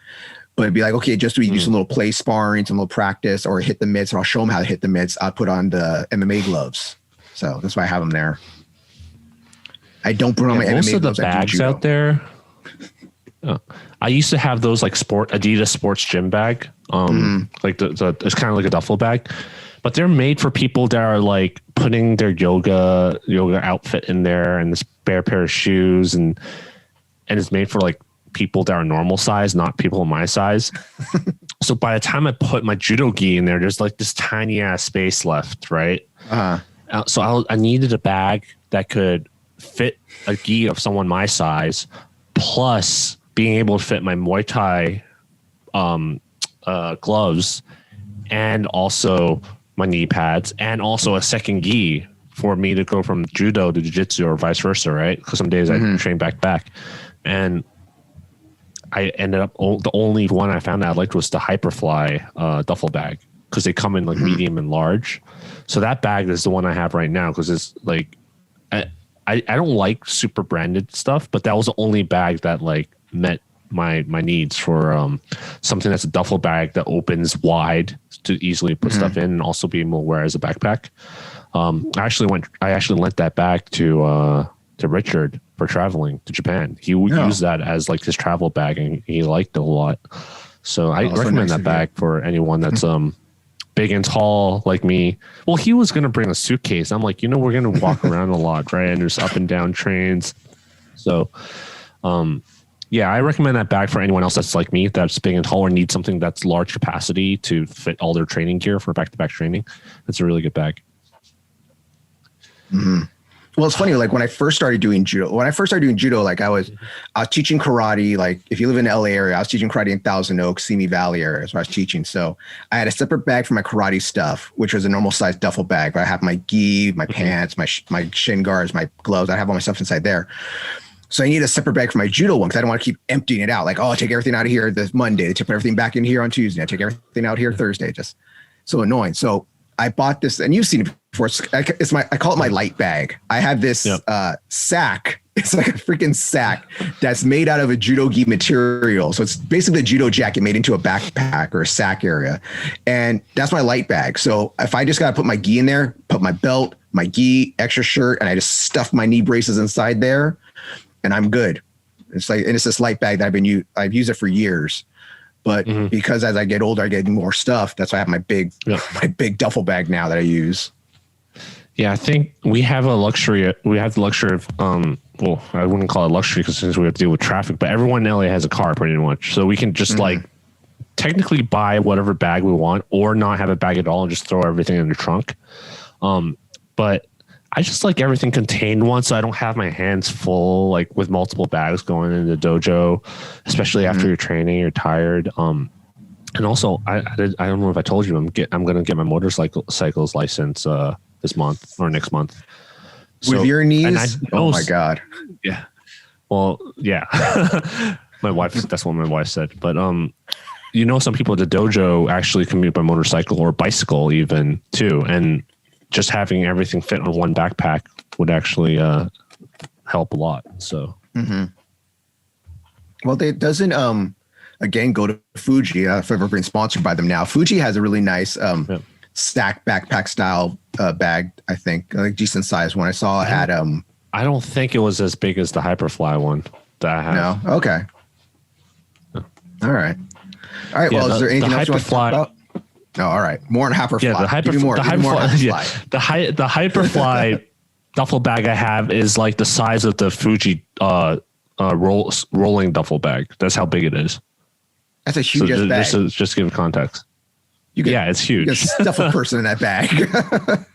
S1: But it'd be like, okay, just we do some little play sparring, some little practice or hit the mitts, or I'll show them how to hit the mitts. I'll put on the MMA gloves. So that's why I have them there. I don't put on my
S2: most
S1: MMA
S2: of the
S1: gloves.
S2: bags out there. I used to have those like Adidas sports gym bag. Like it's kind of like a duffel bag, but they're made for people that are like putting their yoga outfit in there and this spare pair of shoes, and it's made for like people that are normal size, not people my size. So by the time I put my Judo Gi in there, there's like this tiny ass space left, right? So I needed a bag that could fit a gi of someone my size, plus being able to fit my Muay Thai gloves, and also my knee pads, and also a second gi for me to go from judo to jiu-jitsu or vice versa, right? Because some days I train back. And I ended up, the only one I found that I liked was the Hyperfly duffel bag, because they come in like medium and large. So that bag is the one I have right now, because it's like, I don't like super branded stuff, but that was the only bag that like met my needs for something that's a duffel bag that opens wide to easily put stuff in and also be able to wear as a backpack. I actually lent that bag to Richard for traveling to Japan. He would use that as like his travel bag, and he liked it a lot. So I recommend that bag for anyone that's big and tall like me. Well, he was going to bring a suitcase. I'm like, we're going to walk around a lot, right? And there's up and down trains. So, yeah, I recommend that bag for anyone else that's like me, that's big and tall or needs something that's large capacity to fit all their training gear for back-to-back training. That's a really good bag.
S1: Well, it's funny. Like when I first started doing judo, like I was teaching karate. Like if you live in the LA area, I was teaching karate in Thousand Oaks, Simi Valley area is where I was teaching. So I had a separate bag for my karate stuff, which was a normal size duffel bag. But I have my gi, my pants, my shin guards, my gloves. I have all my stuff inside there. So I need a separate bag for my judo one because I don't want to keep emptying it out. Like, oh, I take everything out of here this Monday. I put everything back in here on Tuesday. I take everything out here Thursday. Just so annoying. So I bought this, and you've seen it before. I call it my light bag. I have this sack. It's like a freaking sack that's made out of a Judogi material. So it's basically a judo jacket made into a backpack or a sack area. And that's my light bag. So if I just got to put my gi in there, put my belt, my gi, extra shirt, and I just stuff my knee braces inside there, and I'm good. It's this light bag that I've used it for years. But because as I get older, I get more stuff. That's why I have my big duffel bag now that I use.
S2: Yeah, I think we have the luxury of, well, I wouldn't call it luxury because since we have to deal with traffic, but everyone in LA has a car pretty much. So we can just like technically buy whatever bag we want or not have a bag at all and just throw everything in the trunk. But I just like everything contained once, so I don't have my hands full, like with multiple bags going in the dojo, especially after you're training, you're tired. And also, I don't know if I told you, I'm going to get my motorcycles license this month or next month.
S1: So, with your knees? Oh my God.
S2: Yeah. Well, yeah. That's what my wife said. But, some people at the dojo actually commute by motorcycle or bicycle even too. And just having everything fit on one backpack would actually help a lot. So,
S1: well, it doesn't, again, go to Fuji. If I've ever been sponsored by them now. Fuji has a really nice stack backpack style bag, I think, like decent size one. I saw at
S2: I don't think it was as big as the Hyperfly one that I have.
S1: No, okay, all right. Well, is there anything else you want to talk about? No, all right. More on Hyperfly.
S2: Yeah, the Hyperfly duffel bag I have is like the size of the Fuji rolling duffel bag. That's how big it is.
S1: That's a huge bag.
S2: Just to give context. It's huge.
S1: You can stuff a person in that bag.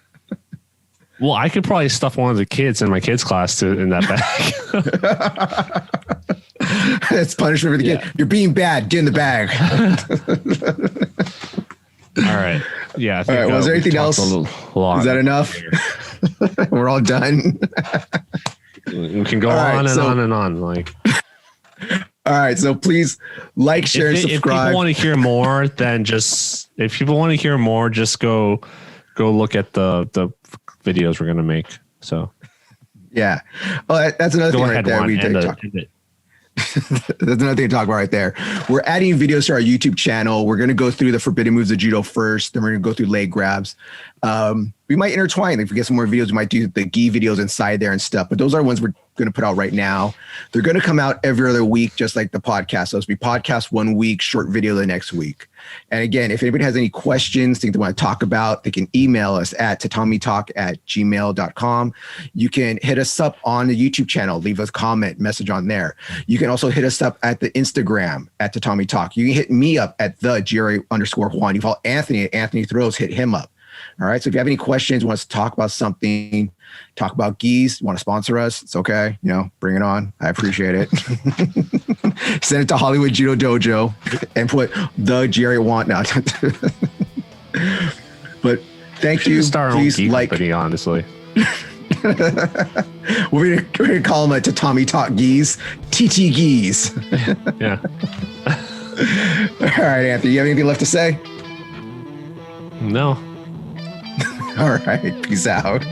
S2: Well, I could probably stuff one of the kids in my kids' class in that
S1: bag. It's punishment for the kid. You're being bad. Get in the bag.
S2: All right. Yeah.
S1: All right. Well, is there anything else? Is that enough? We're all done.
S2: We can go on and on and on. Like.
S1: All right, so please like, share, and subscribe.
S2: If people want to hear more, just go look at the videos we're gonna make. So,
S1: yeah, well, that's another thing right there. That's another thing to talk about right there. We're adding videos to our YouTube channel. We're going to go through the forbidden moves of judo first. Then we're going to go through leg grabs. We might intertwine. If we get some more videos, we might do the gi videos inside there and stuff. But those are ones we're going to put out right now. They're going to come out every other week, just like the podcast. So it'll be podcast 1 week, short video the next week. And again, if anybody has any questions, things they want to talk about, they can email us at tatamitalk@gmail.com. You can hit us up on the YouTube channel, leave us a comment, message on there. You can also hit us up at the Instagram at Tatami Talk. You can hit me up at the _Juan. You follow Anthony at Anthony Throws, hit him up. All right. So if you have any questions, want us to talk about something, talk about gis, want to sponsor us, it's okay. Bring it on. I appreciate it. Send it to Hollywood Judo Dojo and put the Jerry Want now. But thank you.
S2: Please like. Company, honestly.
S1: We're gonna call them a Tatami Talk Gis, TT Gis.
S2: Yeah.
S1: All right, Anthony. You have anything left to say?
S2: No.
S1: All right. Peace out.